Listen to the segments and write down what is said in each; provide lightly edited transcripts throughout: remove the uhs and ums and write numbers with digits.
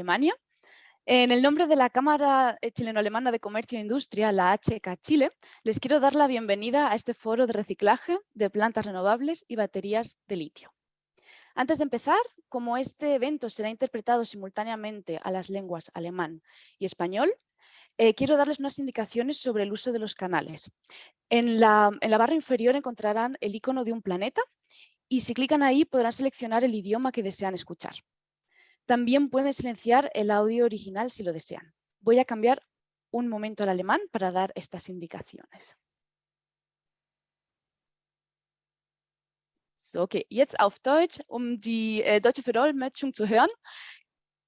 Alemania. En el nombre de la Cámara Chileno-Alemana de Comercio e Industria, la HK Chile, les quiero dar la bienvenida a este foro de reciclaje de plantas renovables y baterías de litio. Antes de empezar, como este evento será interpretado simultáneamente a las lenguas alemán y español, quiero darles unas indicaciones sobre el uso de los canales. En la barra inferior encontrarán el icono de un planeta y si clican ahí podrán seleccionar el idioma que desean escuchar. También pueden silenciar el audio original si lo desean. Voy a cambiar un momento al alemán para dar estas indicaciones. So, okay, jetzt auf Deutsch, die deutsche Verdolmetschung zu hören.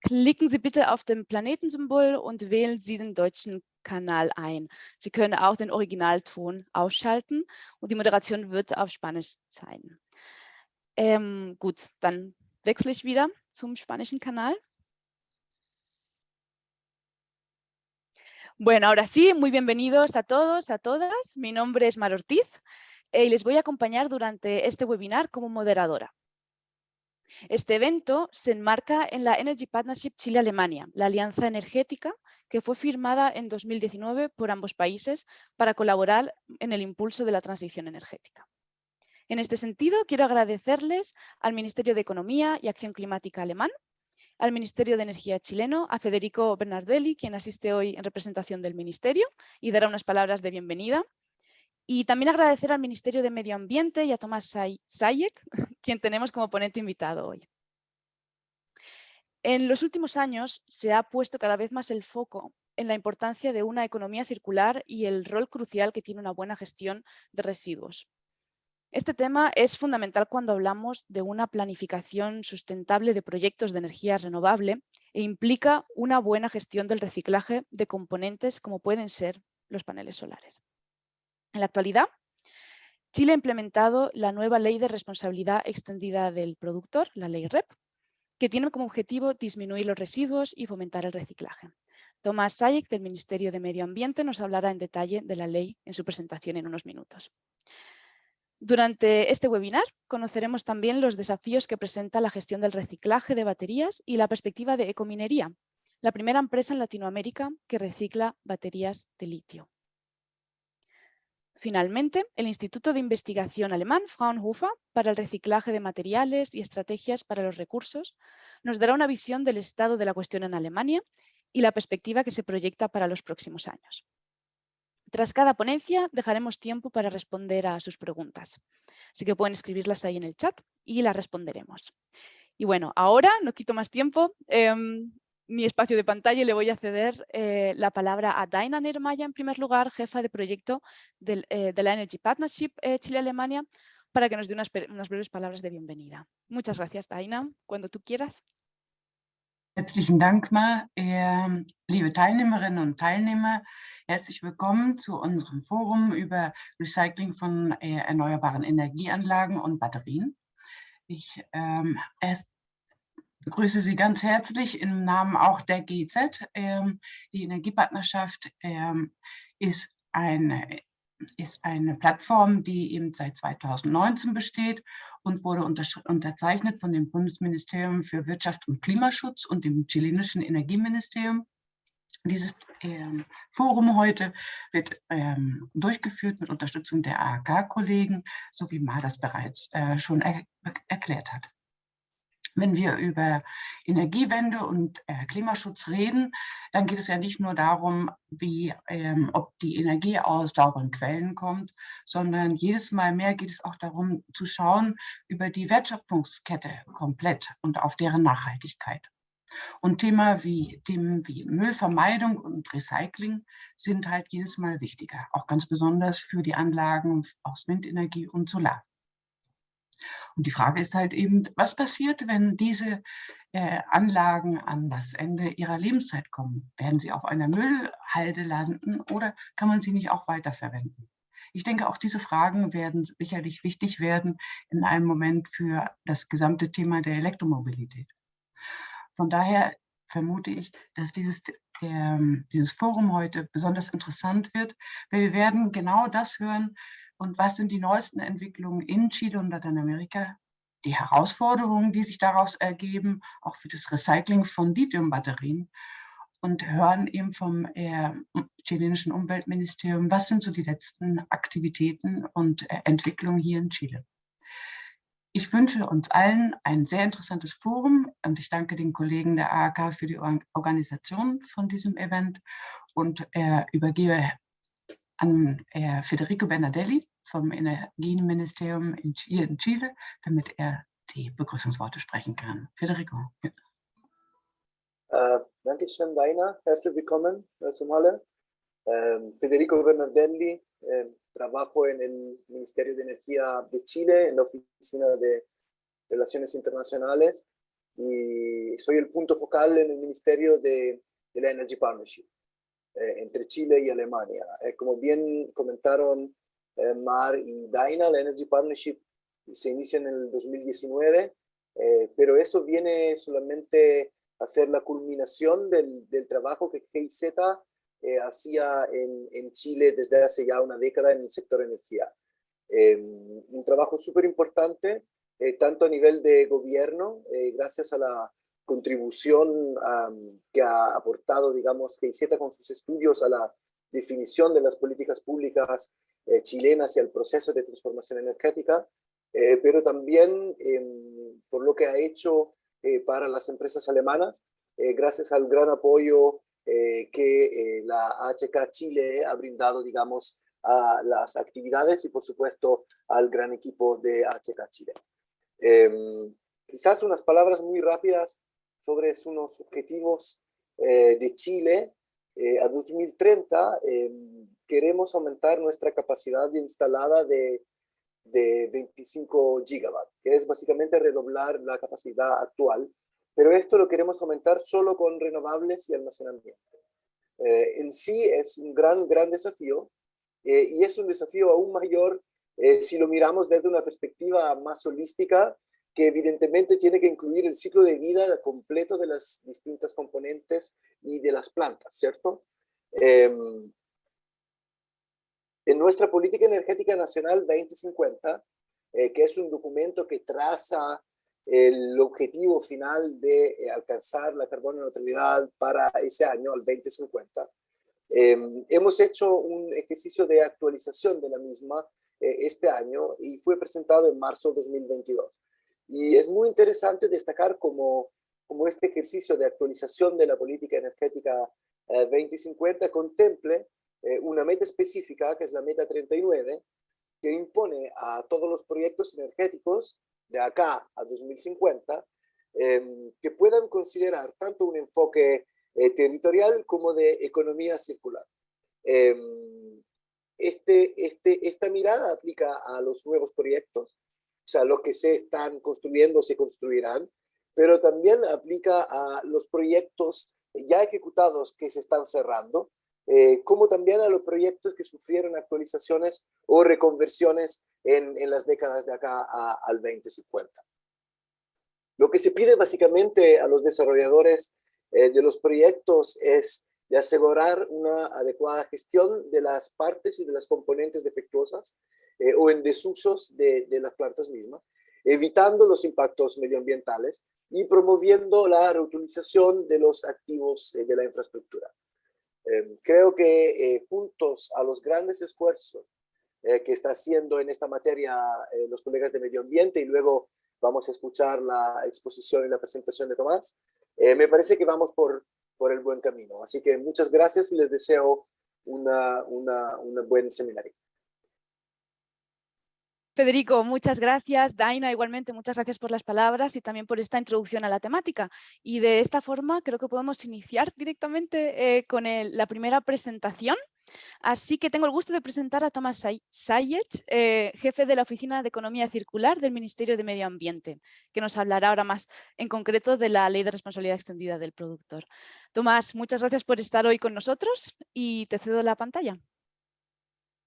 Klicken Sie bitte auf dem Planetensymbol und wählen Sie den deutschen Kanal ein. Sie können auch den Originalton ausschalten und die Moderation wird auf Spanisch sein. Gut, dann wechsle ich wieder zum spanischen Kanal. Bueno, ahora sí, muy bienvenidos a todos, a todas. Mi nombre es Mar Ortiz y les voy a acompañar durante este webinar como moderadora. Este evento se enmarca en la Energy Partnership Chile-Alemania, la alianza energética que fue firmada en 2019 por ambos países para colaborar en el impulso de la transición energética. En este sentido, quiero agradecerles al Ministerio de Economía y Acción Climática alemán, al Ministerio de Energía chileno, a Federico Bernardelli, quien asiste hoy en representación del Ministerio y dará unas palabras de bienvenida. Y también agradecer al Ministerio de Medio Ambiente y a Tomás Sayek, quien tenemos como ponente invitado hoy. En los últimos años se ha puesto cada vez más el foco en la importancia de una economía circular y el rol crucial que tiene una buena gestión de residuos. Este tema es fundamental cuando hablamos de una planificación sustentable de proyectos de energía renovable e implica una buena gestión del reciclaje de componentes como pueden ser los paneles solares. En la actualidad, Chile ha implementado la nueva Ley de Responsabilidad Extendida del Productor, la Ley REP, que tiene como objetivo disminuir los residuos y fomentar el reciclaje. Tomás Sayek, del Ministerio de Medio Ambiente, nos hablará en detalle de la ley en su presentación en unos minutos. Durante este webinar conoceremos también los desafíos que presenta la gestión del reciclaje de baterías y la perspectiva de Ecominería, la primera empresa en Latinoamérica que recicla baterías de litio. Finalmente, el Instituto de Investigación alemán Fraunhofer para el reciclaje de materiales y estrategias para los recursos nos dará una visión del estado de la cuestión en Alemania y la perspectiva que se proyecta para los próximos años. Tras cada ponencia dejaremos tiempo para responder a sus preguntas, así que pueden escribirlas ahí en el chat y las responderemos. Y bueno, ahora no quito más tiempo, ni espacio de pantalla y le voy a ceder la palabra a Daina Nermaya, en primer lugar, jefa de proyecto de la Energy Partnership Chile-Alemania, para que nos dé unas breves palabras de bienvenida. Muchas gracias, Daina. Cuando tú quieras. Herzlichen Dank, Mar. Liebe Teilnehmerinnen und Teilnehmer, herzlich willkommen zu unserem Forum über Recycling von erneuerbaren Energieanlagen und Batterien. Ich begrüße Sie ganz herzlich im Namen auch der GIZ. Die Energiepartnerschaft ist eine Plattform, die eben seit 2019 besteht und wurde unterzeichnet von dem Bundesministerium für Wirtschaft und Klimaschutz und dem chilenischen Energieministerium. Dieses Forum heute wird durchgeführt mit Unterstützung der AHK-Kollegen, so wie Mar das bereits schon erklärt hat. Wenn wir über Energiewende und Klimaschutz reden, dann geht es ja nicht nur darum, ob die Energie aus sauberen Quellen kommt, sondern jedes Mal mehr geht es auch darum, zu schauen über die Wertschöpfungskette komplett und auf deren Nachhaltigkeit. Und Themen wie Müllvermeidung und Recycling sind halt jedes Mal wichtiger, auch ganz besonders für die Anlagen aus Windenergie und Solar. Und die Frage ist halt eben, was passiert, wenn diese Anlagen an das Ende ihrer Lebenszeit kommen? Werden sie auf einer Müllhalde landen oder kann man sie nicht auch weiterverwenden? Ich denke, auch diese Fragen werden sicherlich wichtig werden in einem Moment für das gesamte Thema der Elektromobilität. Von daher vermute ich, dass dieses Forum heute besonders interessant wird, weil wir werden genau das hören, und was sind die neuesten Entwicklungen in Chile und Lateinamerika die Herausforderungen, die sich daraus ergeben, auch für das Recycling von Lithiumbatterien, und hören eben vom chilenischen Umweltministerium, was sind so die letzten Aktivitäten und Entwicklungen hier in Chile. Ich wünsche uns allen ein sehr interessantes Forum und ich danke den Kollegen der AHK für die Organisation von diesem Event und übergebe an Federico Bernadelli vom Energieministerium hier in Chile, damit er die Begrüßungsworte sprechen kann. Federico. Danke schön, Daina. Herzlich willkommen zusammen. Federico Bernardelli, trabajo en el Ministerio de Energía de Chile, en la Oficina de Relaciones Internacionales, y soy el punto focal en el Ministerio de la Energy Partnership entre Chile y Alemania. Como bien comentaron Mar y Daina, la Energy Partnership se inicia en el 2019, pero eso viene solamente a ser la culminación del trabajo que GIZ hacía en Chile desde hace ya una década en el sector energía. Un trabajo súper importante, tanto a nivel de gobierno, gracias a la contribución que ha aportado, digamos, GIZ con sus estudios a la definición de las políticas públicas chilenas y al proceso de transformación energética, pero también por lo que ha hecho para las empresas alemanas, gracias al gran apoyo que la AHK Chile ha brindado, digamos, a las actividades y, por supuesto, al gran equipo de AHK Chile. Quizás unas palabras muy rápidas sobre unos objetivos de Chile. A 2030 queremos aumentar nuestra capacidad instalada de 25 gigawatts, que es básicamente redoblar la capacidad actual, pero esto lo queremos aumentar solo con renovables y almacenamiento. En sí es un gran desafío, y es un desafío aún mayor si lo miramos desde una perspectiva más holística, que evidentemente tiene que incluir el ciclo de vida completo de las distintas componentes y de las plantas, ¿cierto? En nuestra Política Energética Nacional 2050, que es un documento que traza el objetivo final de alcanzar la carbono neutralidad para ese año, al 2050, hemos hecho un ejercicio de actualización de la misma este año y fue presentado en marzo de 2022. Y es muy interesante destacar como este ejercicio de actualización de la Política Energética 2050 contemple una meta específica, que es la meta 39, que impone a todos los proyectos energéticos de acá a 2050 que puedan considerar tanto un enfoque territorial como de economía circular. Esta mirada aplica a los nuevos proyectos, o sea, los que se están construyendo se construirán, pero también aplica a los proyectos ya ejecutados que se están cerrando, como también a los proyectos que sufrieron actualizaciones o reconversiones en las décadas de acá al 2050. Lo que se pide básicamente a los desarrolladores de los proyectos es de asegurar una adecuada gestión de las partes y de las componentes defectuosas o en desusos de las plantas mismas, evitando los impactos medioambientales y promoviendo la reutilización de los activos de la infraestructura. Creo que juntos a los grandes esfuerzos que está haciendo en esta materia los colegas de medio ambiente, y luego vamos a escuchar la exposición y la presentación de Tomás, me parece que vamos por el buen camino. Así que muchas gracias y les deseo un buen seminario. Federico, muchas gracias. Daina, igualmente, muchas gracias por las palabras y también por esta introducción a la temática. Y de esta forma creo que podemos iniciar directamente con la primera presentación. Así que tengo el gusto de presentar a Tomás Sayech, jefe de la Oficina de Economía Circular del Ministerio de Medio Ambiente, que nos hablará ahora más en concreto de la Ley de Responsabilidad Extendida del Productor. Tomás, muchas gracias por estar hoy con nosotros y te cedo la pantalla.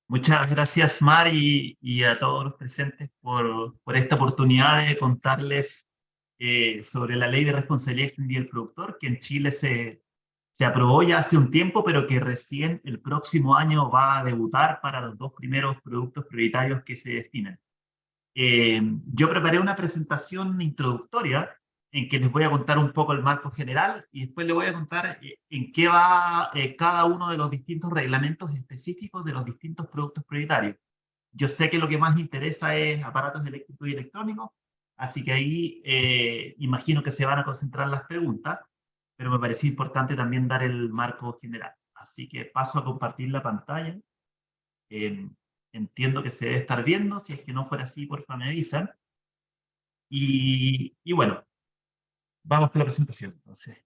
Muchas gracias, Mar, y a todos los presentes por esta oportunidad de contarles sobre la Ley de Responsabilidad Extendida del Productor, que en Chile se aprobó ya hace un tiempo, pero que recién el próximo año va a debutar para los dos primeros productos prioritarios que se definen. Yo preparé una presentación introductoria en que les voy a contar un poco el marco general y después les voy a contar en qué va cada uno de los distintos reglamentos específicos de los distintos productos prioritarios. Yo sé que lo que más interesa es aparatos eléctricos y electrónicos, así que ahí imagino que se van a concentrar las preguntas, pero me pareció importante también dar el marco general. Así que paso a compartir la pantalla. Entiendo que se debe estar viendo, si es que no fuera así, porfa me avisan. Y bueno, vamos con la presentación. Entonces,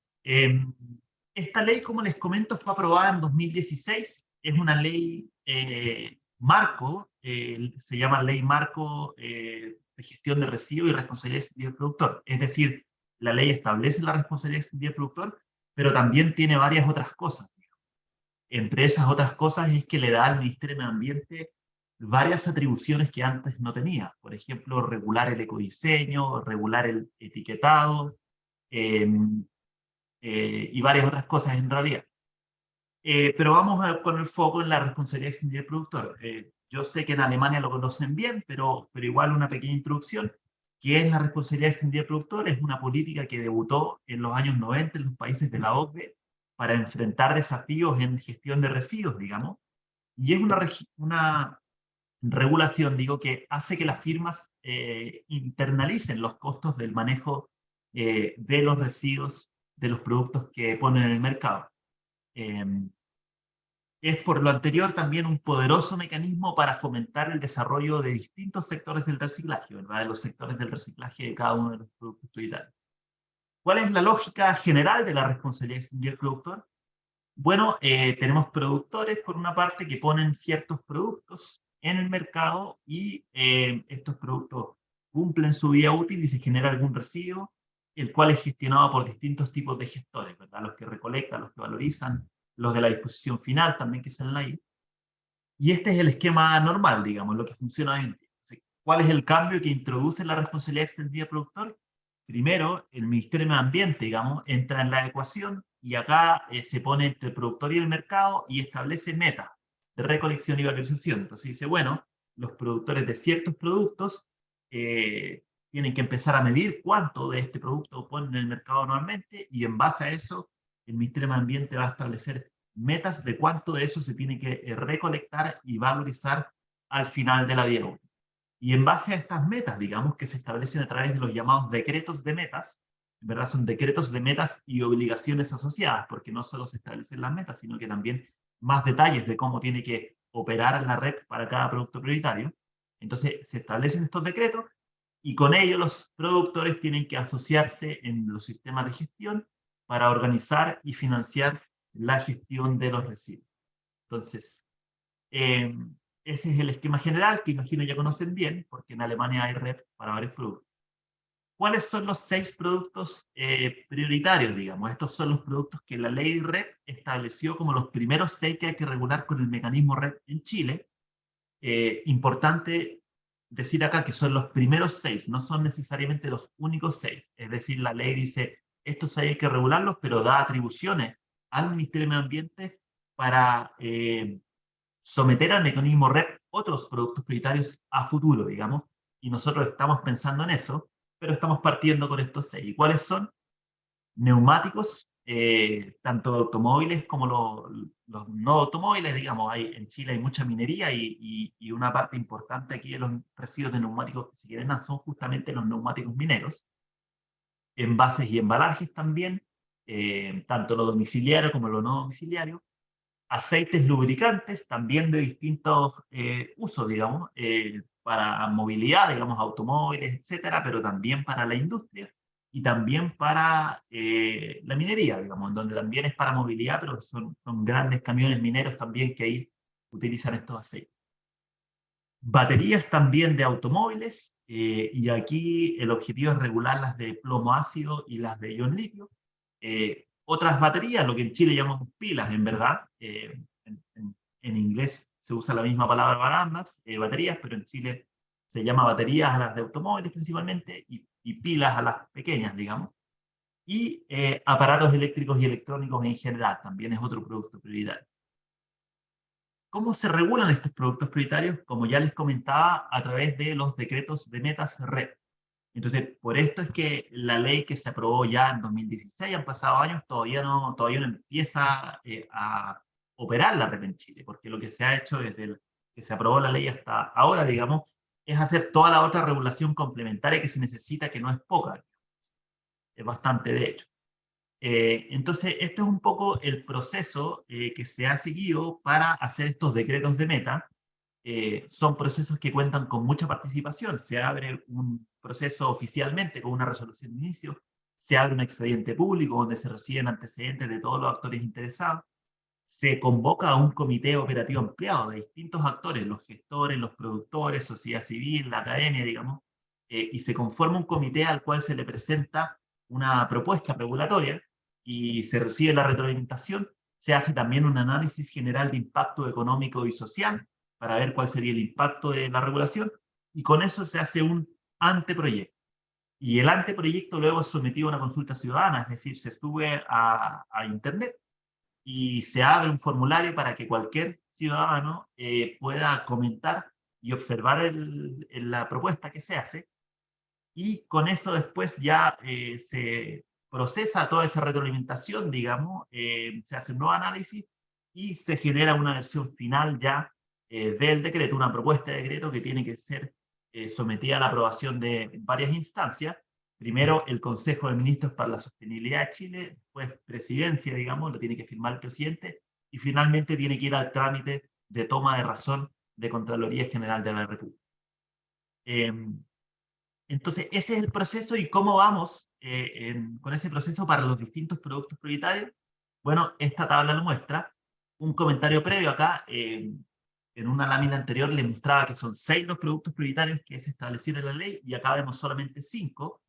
esta ley, como les comento, fue aprobada en 2016. Es una ley marco, se llama Ley Marco de Gestión de Residuos y Responsabilidad Extendida del Productor. Es decir, la ley establece la responsabilidad extendida del productor, pero también tiene varias otras cosas. Entre esas otras cosas es que le da al Ministerio de Medio Ambiente varias atribuciones que antes no tenía. Por ejemplo, regular el ecodiseño, regular el etiquetado, y varias otras cosas en realidad. Pero vamos con el foco en la responsabilidad extendida del productor. Yo sé que en Alemania lo conocen bien, pero igual una pequeña introducción. ¿Qué es la responsabilidad extendida del productor? Es una política que debutó en los años 90 en los países de la OCDE para enfrentar desafíos en gestión de residuos, digamos. Y es una regulación, digo, que hace que las firmas internalicen los costos del manejo de los residuos de los productos que ponen en el mercado. Es por lo anterior también un poderoso mecanismo para fomentar el desarrollo de distintos sectores del reciclaje, ¿verdad? De los sectores del reciclaje de cada uno de los productos prioritarios. ¿Cuál es la lógica general de la responsabilidad extendida del productor? Bueno, tenemos productores, por una parte, que ponen ciertos productos en el mercado y estos productos cumplen su vida útil y se genera algún residuo, el cual es gestionado por distintos tipos de gestores, ¿verdad? Los que recolectan, los que valorizan, los de la disposición final también que salen ahí. Y este es el esquema normal, digamos, lo que funciona hoy en día. Entonces, ¿cuál es el cambio que introduce la responsabilidad extendida del productor? Primero, el Ministerio de Medio Ambiente, digamos, entra en la ecuación y acá se pone entre el productor y el mercado y establece metas de recolección y valorización. Entonces dice, bueno, los productores de ciertos productos tienen que empezar a medir cuánto de este producto ponen en el mercado anualmente y en base a eso el Ministerio de Medio Ambiente va a establecer metas de cuánto de eso se tiene que recolectar y valorizar al final de la vida útil. Y en base a estas metas, digamos, que se establecen a través de los llamados decretos de metas, en verdad son decretos de metas y obligaciones asociadas, porque no solo se establecen las metas, sino que también más detalles de cómo tiene que operar la red para cada producto prioritario. Entonces se establecen estos decretos y con ello los productores tienen que asociarse en los sistemas de gestión para organizar y financiar la gestión de los residuos. Entonces, ese es el esquema general que imagino ya conocen bien, porque en Alemania hay REP para varios productos. ¿Cuáles son los 6 productos prioritarios, digamos? Estos son los productos que la ley REP estableció como los primeros 6 que hay que regular con el mecanismo REP en Chile. Importante decir acá que son los primeros 6, no son necesariamente los únicos 6. Es decir, la ley dice, estos 6 hay que regularlos, pero da atribuciones al Ministerio de Medio Ambiente para someter al mecanismo REP otros productos prioritarios a futuro, digamos, y nosotros estamos pensando en eso, pero estamos partiendo con estos 6. ¿Y cuáles son? Neumáticos, tanto automóviles como los no automóviles, digamos, en Chile hay mucha minería y una parte importante aquí de los residuos de neumáticos que se llenan son justamente los neumáticos mineros, envases y embalajes también, tanto lo domiciliario como lo no domiciliario, aceites lubricantes también de distintos usos, digamos, para movilidad, digamos, automóviles, etcétera, pero también para la industria y también para la minería, digamos, donde también es para movilidad, pero son grandes camiones mineros también que ahí utilizan estos aceites. Baterías también de automóviles, y aquí el objetivo es regular las de plomo ácido y las de ion litio. Otras baterías, lo que en Chile llamamos pilas, en verdad, en inglés se usa la misma palabra para ambas, baterías, pero en Chile se llama baterías a las de automóviles principalmente y pilas a las pequeñas, digamos. Y aparatos eléctricos y electrónicos en general, también es otro producto prioritario. ¿Cómo se regulan estos productos prioritarios? Como ya les comentaba, a través de los decretos de metas REP. Entonces, por esto es que la ley que se aprobó ya en 2016, han pasado años, todavía no empieza a operar la REP en Chile, porque lo que se ha hecho desde que se aprobó la ley hasta ahora, digamos, es hacer toda la otra regulación complementaria que se necesita, que no es poca, es bastante de hecho. Entonces, este es un poco el proceso que se ha seguido para hacer estos decretos de meta. Son procesos que cuentan con mucha participación. Se abre un proceso oficialmente con una resolución de inicio, se abre un expediente público donde se reciben antecedentes de todos los actores interesados, se convoca a un comité operativo ampliado de distintos actores, los gestores, los productores, sociedad civil, la academia, digamos, y se conforma un comité al cual se le presenta una propuesta regulatoria y se recibe la retroalimentación. Se hace también un análisis general de impacto económico y social para ver cuál sería el impacto de la regulación, y con eso se hace un anteproyecto. Y el anteproyecto luego es sometido a una consulta ciudadana, es decir, se sube a internet y se abre un formulario para que cualquier ciudadano pueda comentar y observar la propuesta que se hace, y con eso después ya se procesa toda esa retroalimentación, digamos, se hace un nuevo análisis y se genera una versión final ya del decreto, una propuesta de decreto que tiene que ser sometida a la aprobación de varias instancias. Primero el Consejo de Ministros para la Sostenibilidad de Chile, después Presidencia, digamos, lo tiene que firmar el presidente, y finalmente tiene que ir al trámite de toma de razón de Contraloría General de la República. Entonces, ese es el proceso. ¿Y cómo vamos con ese proceso para los distintos productos prioritarios? Bueno, esta tabla lo muestra. Un comentario previo acá, en una lámina anterior les mostraba que son 6 los productos prioritarios que se establecieron en la ley, y acá vemos solamente 5.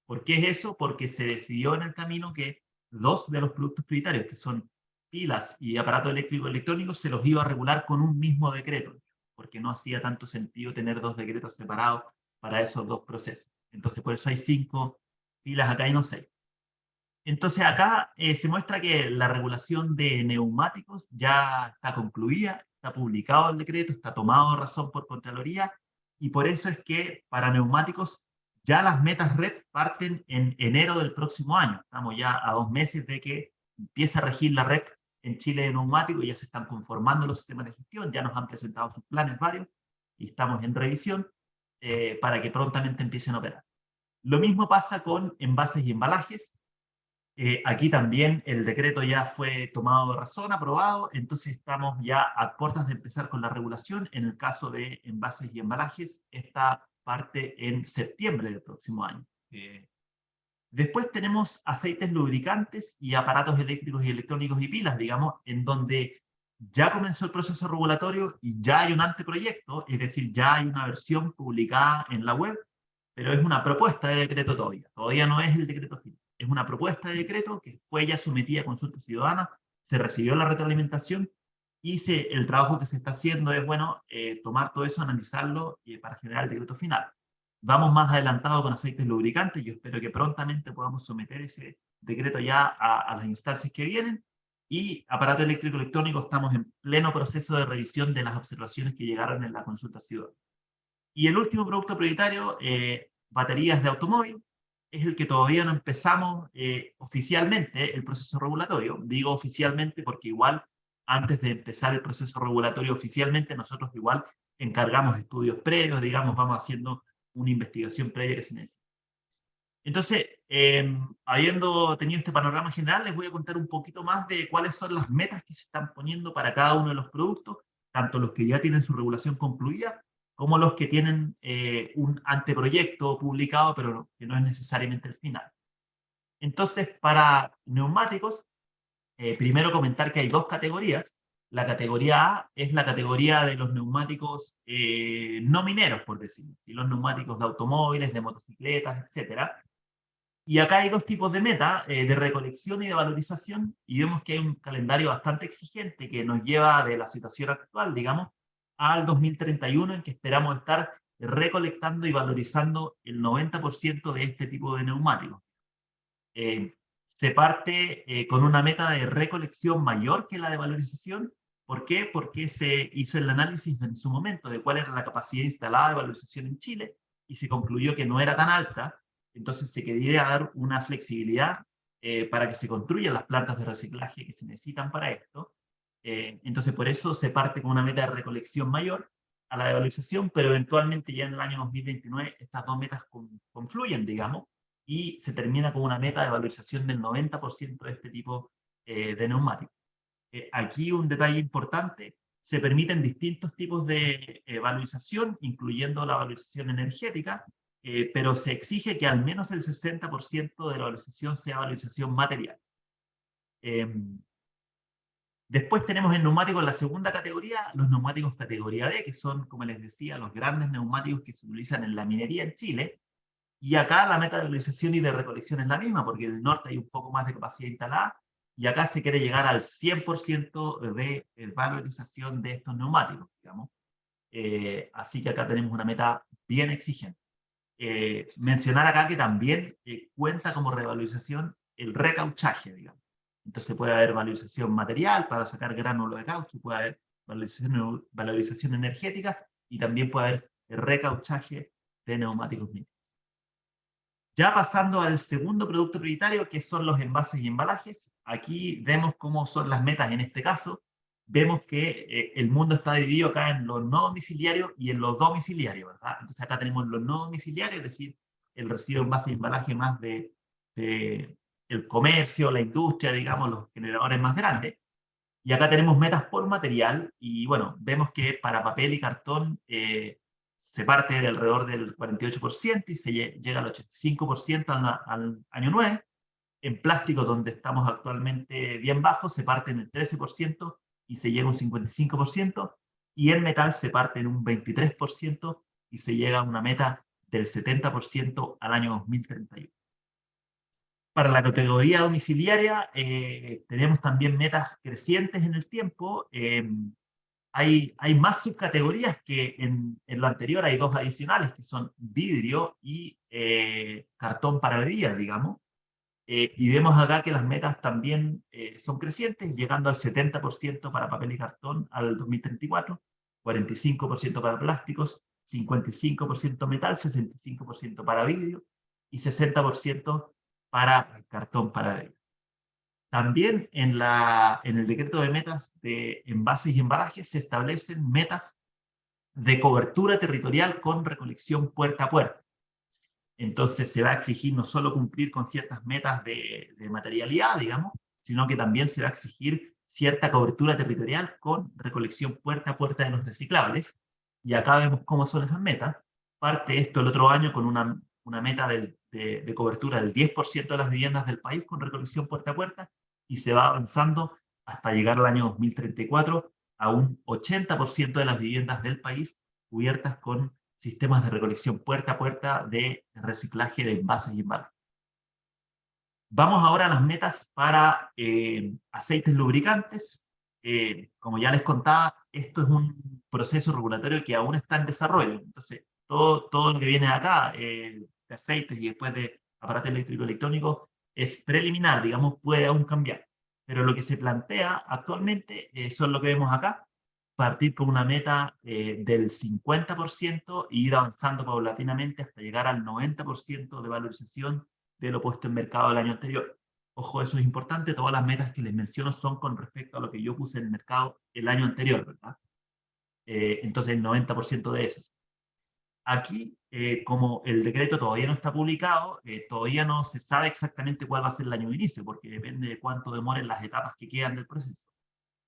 ¿Por qué es eso? Porque se decidió en el camino que 2 de los productos prioritarios, que son pilas y aparatos eléctricos electrónicos, se los iba a regular con un mismo decreto, porque no hacía tanto sentido tener 2 decretos separados para esos 2 procesos. Entonces, por eso hay 5 pilas acá y no 6. Entonces, acá se muestra que la regulación de neumáticos ya está concluida, está publicado el decreto, está tomado razón por Contraloría, y por eso es que para neumáticos ya las metas REP parten en enero del próximo año. Estamos ya a 2 meses de que empiece a regir la REP en Chile de neumáticos, ya se están conformando los sistemas de gestión, ya nos han presentado sus planes varios, y estamos en revisión para que prontamente empiecen a operar. Lo mismo pasa con envases y embalajes. Aquí también el decreto ya fue tomado de razón, aprobado, entonces estamos ya a puertas de empezar con la regulación. En el caso de envases y embalajes, esta parte en septiembre del próximo año. Después tenemos aceites lubricantes y aparatos eléctricos y electrónicos y pilas, digamos, en donde ya comenzó el proceso regulatorio y ya hay un anteproyecto, es decir, ya hay una versión publicada en la web, pero es una propuesta de decreto todavía no es el decreto final. Es una propuesta de decreto que fue ya sometida a consulta ciudadana, se recibió la retroalimentación, y el trabajo que se está haciendo es, bueno, tomar todo eso, analizarlo para generar el decreto final. Vamos más adelantado con aceites lubricantes. Yo espero que prontamente podamos someter ese decreto ya a las instancias que vienen. Y aparato eléctrico electrónico, estamos en pleno proceso de revisión de las observaciones que llegaron en la consulta ciudadana. Y el último producto prioritario, baterías de automóvil, es el que todavía no empezamos oficialmente el proceso regulatorio. Digo oficialmente porque igual antes de empezar el proceso regulatorio oficialmente, nosotros igual encargamos estudios previos, digamos, vamos haciendo una investigación previa que se necesita. Entonces, habiendo tenido este panorama general, les voy a contar un poquito más de cuáles son las metas que se están poniendo para cada uno de los productos, tanto los que ya tienen su regulación concluida, como los que tienen un anteproyecto publicado, pero que no es necesariamente el final. Entonces, para neumáticos, primero comentar que hay 2 categorías. La categoría A es la categoría de los neumáticos no mineros, por decirlo, y los neumáticos de automóviles, de motocicletas, etc. Y acá hay 2 tipos de meta, de recolección y de valorización, y vemos que hay un calendario bastante exigente que nos lleva de la situación actual, digamos, al 2031, en que esperamos estar recolectando y valorizando el 90% de este tipo de neumáticos. Se parte con una meta de recolección mayor que la de valorización, ¿Por qué? Porque se hizo el análisis en su momento de cuál era la capacidad instalada de valorización en Chile y se concluyó que no era tan alta, entonces se quería dar una flexibilidad para que se construyan las plantas de reciclaje que se necesitan para esto. Entonces por eso se parte con una meta de recolección mayor a la de valorización, pero eventualmente ya en el año 2029 estas dos metas confluyen, digamos, y se termina con una meta de valorización del 90% de este tipo de neumáticos. Aquí un detalle importante, se permiten distintos tipos de valorización, incluyendo la valorización energética, pero se exige que al menos el 60% de la valorización sea valorización material. Después tenemos en neumáticos la segunda categoría, los neumáticos categoría D, que son, como les decía, los grandes neumáticos que se utilizan en la minería en Chile. Y acá la meta de valorización y de recolección es la misma, porque en el norte hay un poco más de capacidad instalada, y acá se quiere llegar al 100% de valorización de estos neumáticos, digamos. Así que acá tenemos una meta bien exigente. Mencionar acá que también cuenta como revalorización el recauchaje, digamos. Entonces puede haber valorización material para sacar gránulo de caucho, puede haber valorización energética y también puede haber el recauchaje de neumáticos mineros. Ya pasando al segundo producto prioritario, que son los envases y embalajes, aquí vemos cómo son las metas en este caso. Vemos que el mundo está dividido acá en los no domiciliarios y en los domiciliarios, ¿verdad? Entonces acá tenemos los no domiciliarios, es decir, el residuo envase y embalaje más de el comercio, la industria, digamos, los generadores más grandes. Y acá tenemos metas por material y bueno, vemos que para papel y cartón se parte de alrededor del 48% y se llega al 85% al año 9. En plástico, donde estamos actualmente bien bajos, se parte en el 13% y se llega a un 55%. Y en metal se parte en un 23% y se llega a una meta del 70% al año 2031. Para la categoría domiciliaria tenemos también metas crecientes en el tiempo. Hay más subcategorías que en lo anterior, hay dos adicionales que son vidrio y cartón para bebidas, digamos. Y vemos acá que las metas también son crecientes, llegando al 70% para papel y cartón al 2034, 45% para plásticos, 55% metal, 65% para vidrio y 60% para cartón para bebidas. También en el decreto de metas de envases y embalajes se establecen metas de cobertura territorial con recolección puerta a puerta. Entonces se va a exigir no solo cumplir con ciertas metas de materialidad, digamos, sino que también se va a exigir cierta cobertura territorial con recolección puerta a puerta de los reciclables. Y acá vemos cómo son esas metas. Parte esto el otro año con una meta de cobertura del 10% de las viviendas del país con recolección puerta a puerta, y se va avanzando hasta llegar al año 2034 a un 80% de las viviendas del país cubiertas con sistemas de recolección puerta a puerta de reciclaje de envases y embalajes. Vamos ahora a las metas para aceites lubricantes. Como ya les contaba, esto es un proceso regulatorio que aún está en desarrollo. Entonces, todo lo que viene de acá, de aceites y después de aparatos eléctricos electrónicos, es preliminar, digamos, puede aún cambiar. Pero lo que se plantea actualmente son lo que vemos acá, partir con una meta del 50% e ir avanzando paulatinamente hasta llegar al 90% de valorización de lo puesto en mercado el año anterior. Ojo, eso es importante, todas las metas que les menciono son con respecto a lo que yo puse en el mercado el año anterior, ¿verdad? Entonces el 90% de esos. Aquí, como el decreto todavía no está publicado, todavía no se sabe exactamente cuál va a ser el año de inicio, porque depende de cuánto demoren las etapas que quedan del proceso.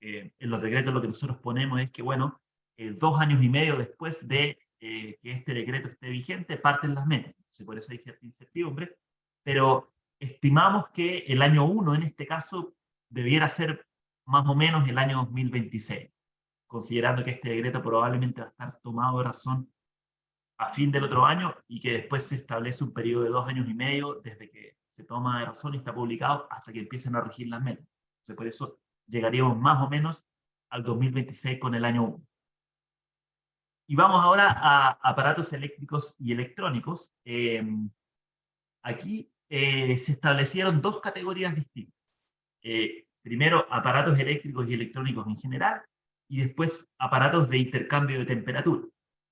En los decretos lo que nosotros ponemos es que, bueno, 2 años y medio después de que este decreto esté vigente, parten las metas. Entonces, por eso hay cierta incertidumbre, pero estimamos que el año 1, en este caso, debiera ser más o menos el año 2026, considerando que este decreto probablemente va a estar tomado de razón a fin del otro año y que después se establece un periodo de 2 años y medio desde que se toma de razón y está publicado hasta que empiecen a regir las metas. Entonces, por eso llegaríamos más o menos al 2026 con el año 1. Y vamos ahora a aparatos eléctricos y electrónicos. Aquí se establecieron dos categorías distintas. Primero, aparatos eléctricos y electrónicos en general, y después aparatos de intercambio de temperatura.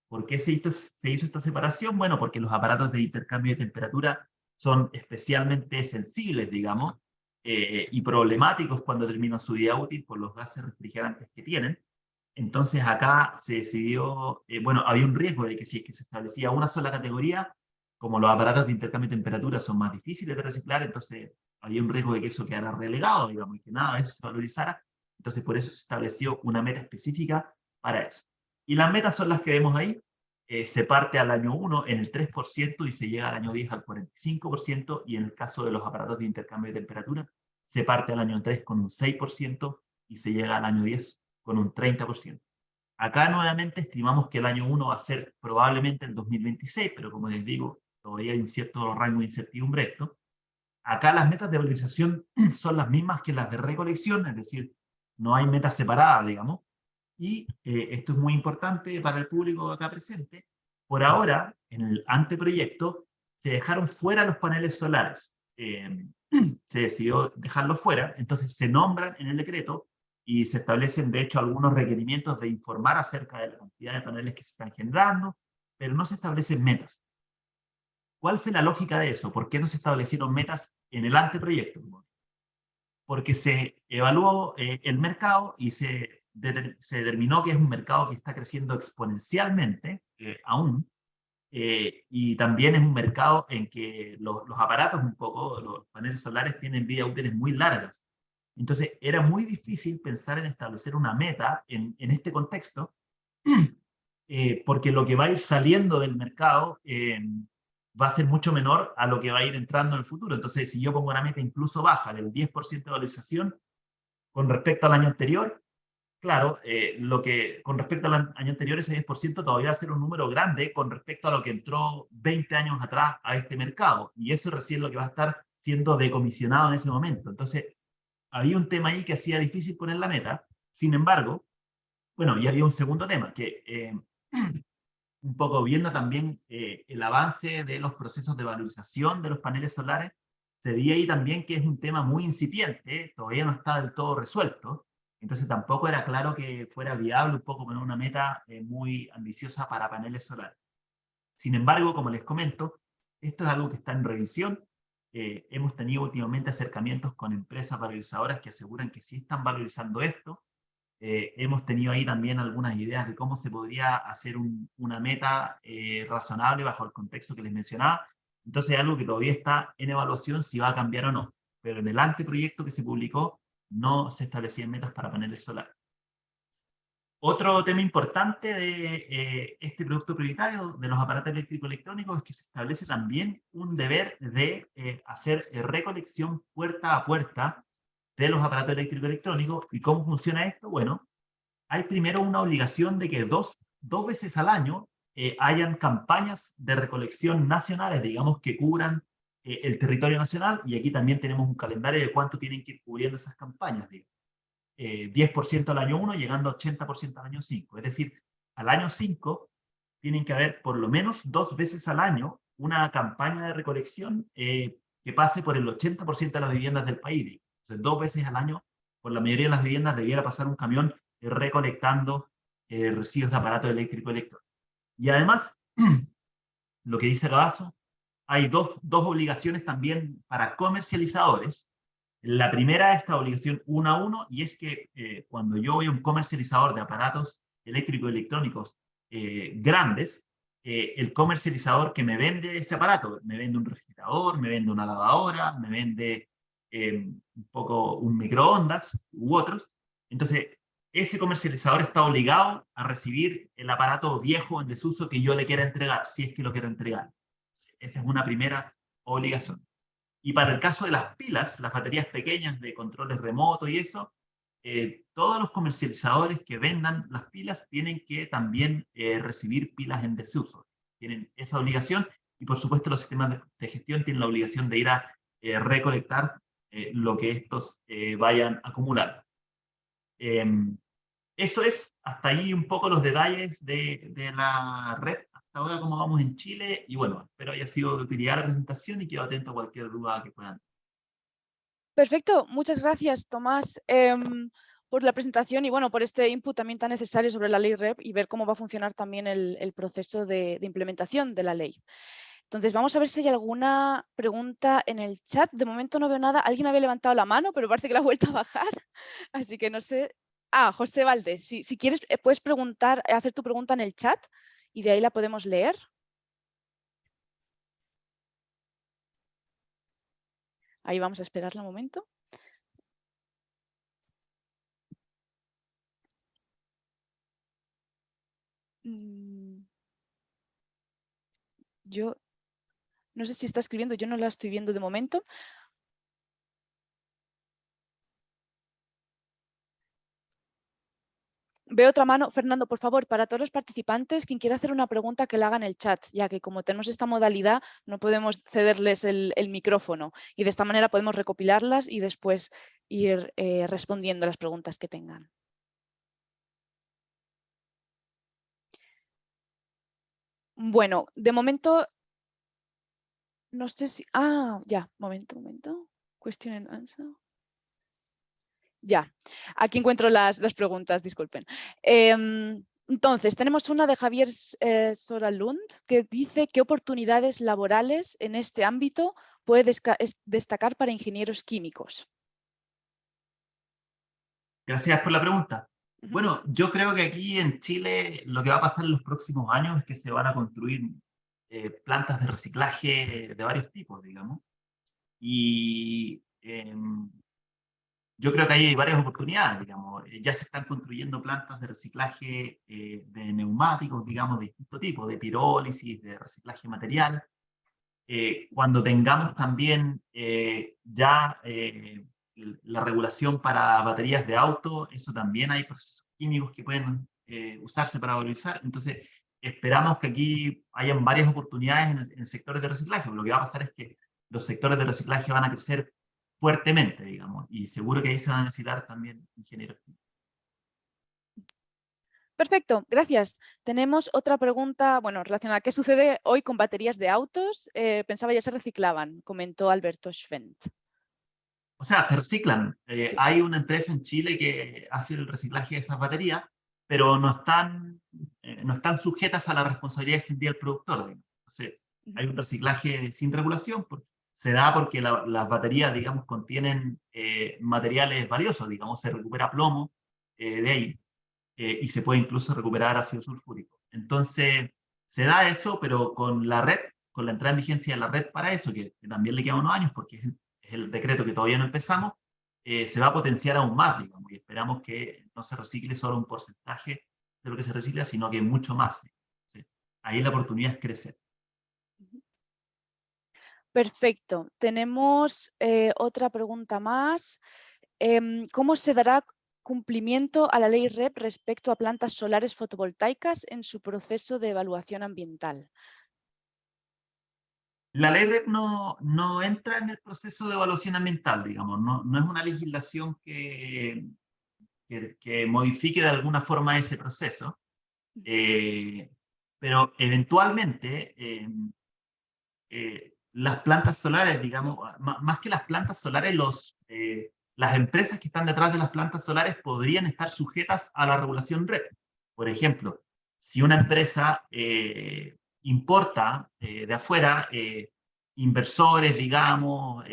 ¿Por qué se hizo esta separación? Bueno, porque los aparatos de intercambio de temperatura son especialmente sensibles, digamos, y problemáticos cuando terminan su vida útil por los gases refrigerantes que tienen. Entonces acá se decidió, bueno, había un riesgo de que si es que se establecía una sola categoría, como los aparatos de intercambio de temperatura son más difíciles de reciclar, entonces había un riesgo de que eso quedara relegado, digamos, y que nada de eso se valorizara. Entonces por eso se estableció una meta específica para eso. Y las metas son las que vemos ahí. Se parte al año 1 en el 3% y se llega al año 10 al 45%, y en el caso de los aparatos de intercambio de temperatura, se parte al año 3 con un 6% y se llega al año 10 con un 30%. Acá nuevamente estimamos que el año 1 va a ser probablemente el 2026, pero como les digo, todavía hay un cierto rango de incertidumbre esto. Acá las metas de valorización son las mismas que las de recolección, es decir, no hay metas separadas, digamos. Y esto es muy importante para el público acá presente. Por ahora, en el anteproyecto, se dejaron fuera los paneles solares. Se decidió dejarlos fuera, entonces se nombran en el decreto y se establecen, de hecho, algunos requerimientos de informar acerca de la cantidad de paneles que se están generando, pero no se establecen metas. ¿Cuál fue la lógica de eso? ¿Por qué no se establecieron metas en el anteproyecto? Porque se evaluó el mercado y se determinó que es un mercado que está creciendo exponencialmente aún, y también es un mercado en que los aparatos, un poco, los paneles solares tienen vidas útiles muy largas. Entonces era muy difícil pensar en establecer una meta en este contexto, porque lo que va a ir saliendo del mercado va a ser mucho menor a lo que va a ir entrando en el futuro. Entonces, si yo pongo una meta incluso baja del 10% de valorización con respecto al año anterior, claro, con respecto al año anterior, ese 10% todavía va a ser un número grande con respecto a lo que entró 20 años atrás a este mercado. Y eso es recién lo que va a estar siendo decomisionado en ese momento. Entonces, había un tema ahí que hacía difícil poner la meta. Sin embargo, bueno, y había un segundo tema, que un poco viendo también el avance de los procesos de valorización de los paneles solares, se veía ahí también que es un tema muy incipiente, todavía no está del todo resuelto, entonces tampoco era claro que fuera viable un poco poner una meta muy ambiciosa para paneles solares. Sin embargo, como les comento, esto es algo que está en revisión. Hemos tenido últimamente acercamientos con empresas valorizadoras que aseguran que sí están valorizando esto. Hemos tenido ahí también algunas ideas de cómo se podría hacer una meta razonable bajo el contexto que les mencionaba. Entonces es algo que todavía está en evaluación si va a cambiar o no. Pero en el anteproyecto que se publicó no se establecían metas para paneles solares. Otro tema importante de este producto prioritario de los aparatos eléctrico-electrónicos es que se establece también un deber de hacer recolección puerta a puerta de los aparatos eléctrico-electrónicos. ¿Y cómo funciona esto? Bueno, hay primero una obligación de que dos veces al año hayan campañas de recolección nacionales, digamos, que cubran el territorio nacional, y aquí también tenemos un calendario de cuánto tienen que ir cubriendo esas campañas, digamos. 10% al año 1, llegando a 80% al año 5. Es decir, al año 5 tienen que haber por lo menos 2 veces al año una campaña de recolección que pase por el 80% de las viviendas del país. Entonces, 2 veces al año, por la mayoría de las viviendas, debiera pasar un camión recolectando residuos de aparato eléctrico. Y además, lo que dice Cavazo, hay dos obligaciones también para comercializadores. La primera es esta obligación 1 a 1, y es que cuando yo voy a un comercializador de aparatos eléctrico-electrónicos grandes, el comercializador que me vende ese aparato, me vende un refrigerador, me vende una lavadora, me vende un poco un microondas u otros. Entonces, ese comercializador está obligado a recibir el aparato viejo en desuso que yo le quiera entregar, si es que lo quiero entregar. Esa es una primera obligación. Y para el caso de las pilas, las baterías pequeñas de controles remotos y eso, todos los comercializadores que vendan las pilas tienen que también recibir pilas en desuso. Tienen esa obligación, y por supuesto los sistemas de gestión tienen la obligación de ir a recolectar lo que estos vayan acumulando. Eso es hasta ahí un poco los detalles de la red hasta ahora, como vamos en Chile, y bueno, espero haya sido de utilidad la presentación y quedo atento a cualquier duda que puedan. Perfecto, muchas gracias, Tomás. por la presentación y bueno, por este input también tan necesario sobre la ley REP y ver cómo va a funcionar también el proceso de implementación de la ley. Entonces, vamos a ver si hay alguna pregunta en el chat. De momento no veo nada. Alguien había levantado la mano, pero parece que la ha vuelto a bajar. Así que no sé. Ah, José Valdés, si quieres puedes preguntar, hacer tu pregunta en el chat y de ahí la podemos leer. Ahí vamos a esperarla un momento. Yo no sé si está escribiendo, yo no la estoy viendo de momento. Veo otra mano. Fernando, por favor, para todos los participantes, quien quiera hacer una pregunta que la haga en el chat, ya que como tenemos esta modalidad, no podemos cederles el micrófono y de esta manera podemos recopilarlas y después ir respondiendo a las preguntas que tengan. Bueno, de momento, no sé si... Ah, ya, momento. Question and answer. Ya, aquí encuentro las preguntas, disculpen. Entonces, tenemos una de Javier Soralund que dice qué oportunidades laborales en este ámbito puede destacar para ingenieros químicos. Gracias por la pregunta. Bueno, yo creo que aquí en Chile lo que va a pasar en los próximos años es que se van a construir plantas de reciclaje de varios tipos, digamos. Y yo creo que ahí hay varias oportunidades, digamos. Ya se están construyendo plantas de reciclaje de neumáticos, digamos, de distinto tipo, de pirólisis, de reciclaje material. Cuando tengamos también la regulación para baterías de auto, eso también hay procesos químicos que pueden usarse para valorizar. Entonces, esperamos que aquí hayan varias oportunidades en sectores de reciclaje. Lo que va a pasar es que los sectores de reciclaje van a crecer fuertemente, digamos, y seguro que ahí se van a necesitar también ingenieros. Perfecto, gracias. Tenemos otra pregunta, bueno, relacionada. ¿Qué sucede hoy con baterías de autos? Pensaba ya se reciclaban, comentó Alberto Schwendt. O sea, se reciclan. Sí. Hay una empresa en Chile que hace el reciclaje de esas baterías, pero no están sujetas a la responsabilidad extendida del productor. Digamos. Entonces, hay un reciclaje sin regulación. Se da porque las baterías, digamos, contienen materiales valiosos. Digamos, se recupera plomo de ahí y se puede incluso recuperar ácido sulfúrico. Entonces, se da eso, pero con la red, con la entrada en vigencia de la red para eso, que también le quedan unos años porque es el decreto que todavía no empezamos, se va a potenciar aún más, digamos, y esperamos que no se recicle solo un porcentaje de lo que se recicla, sino que mucho más. ¿Sí? Ahí la oportunidad es crecer. Perfecto. Tenemos otra pregunta más. ¿Cómo se dará cumplimiento a la ley REP respecto a plantas solares fotovoltaicas en su proceso de evaluación ambiental? La ley REP no entra en el proceso de evaluación ambiental, digamos, no es una legislación que modifique de alguna forma ese proceso, pero eventualmente las plantas solares, digamos, más que las plantas solares, las empresas que están detrás de las plantas solares podrían estar sujetas a la regulación REP. Por ejemplo, si una empresa importa de afuera inversores, digamos,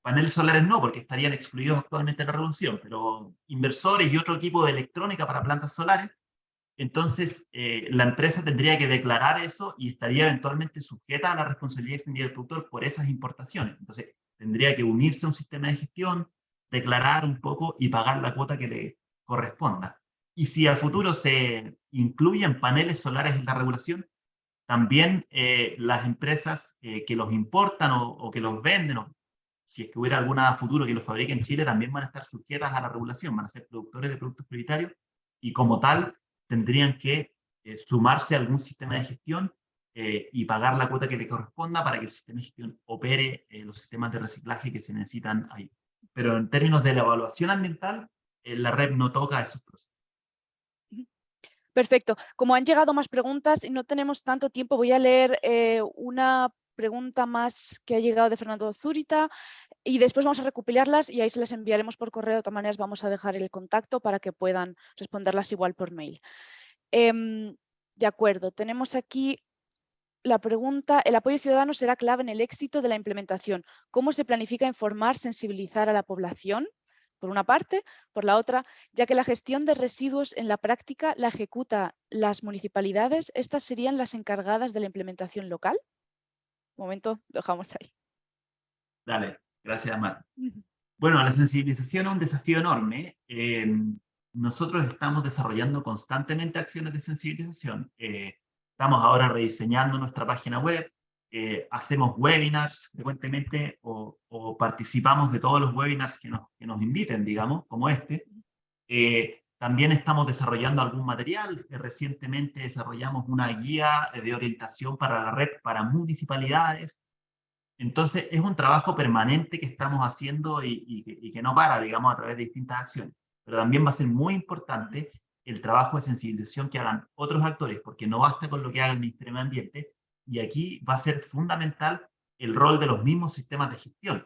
paneles solares no, porque estarían excluidos actualmente de la regulación, pero inversores y otro equipo de electrónica para plantas solares, entonces la empresa tendría que declarar eso y estaría eventualmente sujeta a la responsabilidad extendida del productor por esas importaciones. Entonces tendría que unirse a un sistema de gestión, declarar un poco y pagar la cuota que le corresponda. Y si al futuro se incluyen paneles solares en la regulación, también las empresas que los importan o que los venden, o si es que hubiera alguna futuro que los fabrique en Chile, también van a estar sujetas a la regulación, van a ser productores de productos prioritarios y como tal tendrían que sumarse a algún sistema de gestión y pagar la cuota que le corresponda para que el sistema de gestión opere los sistemas de reciclaje que se necesitan ahí. Pero en términos de la evaluación ambiental, la REP no toca esos procesos. Perfecto. Como han llegado más preguntas y no tenemos tanto tiempo, voy a leer una pregunta más que ha llegado de Fernando Zúrita y después vamos a recopilarlas y ahí se las enviaremos por correo. De todas maneras, vamos a dejar el contacto para que puedan responderlas igual por mail. De acuerdo, tenemos aquí la pregunta: el apoyo ciudadano será clave en el éxito de la implementación. ¿Cómo se planifica informar, sensibilizar a la población? Por una parte. Por la otra, ya que la gestión de residuos en la práctica la ejecuta las municipalidades, ¿estas serían las encargadas de la implementación local? Un momento, lo dejamos ahí. Dale, gracias, Mar. Bueno, la sensibilización es un desafío enorme. Nosotros estamos desarrollando constantemente acciones de sensibilización. Estamos ahora rediseñando nuestra página web, hacemos webinars frecuentemente o participamos de todos los webinars que nos inviten, digamos, como este. También estamos desarrollando algún material. Recientemente desarrollamos una guía de orientación para la red para municipalidades. Entonces, es un trabajo permanente que estamos haciendo y que no para, digamos, a través de distintas acciones. Pero también va a ser muy importante el trabajo de sensibilización que hagan otros actores, porque no basta con lo que haga el Ministerio de Medio Ambiente, y aquí va a ser fundamental el rol de los mismos sistemas de gestión,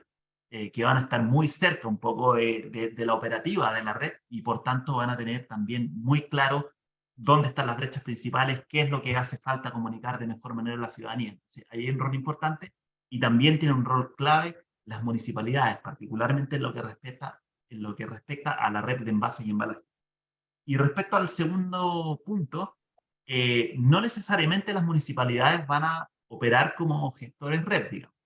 que van a estar muy cerca un poco de la operativa de la red, y por tanto van a tener también muy claro dónde están las brechas principales, qué es lo que hace falta comunicar de mejor manera a la ciudadanía. Entonces, ahí hay un rol importante. Y también tiene un rol clave las municipalidades, particularmente en lo que respecta a la red de envases y embalajes. Y respecto al segundo punto, no necesariamente las municipalidades van a operar como gestores red, digamos.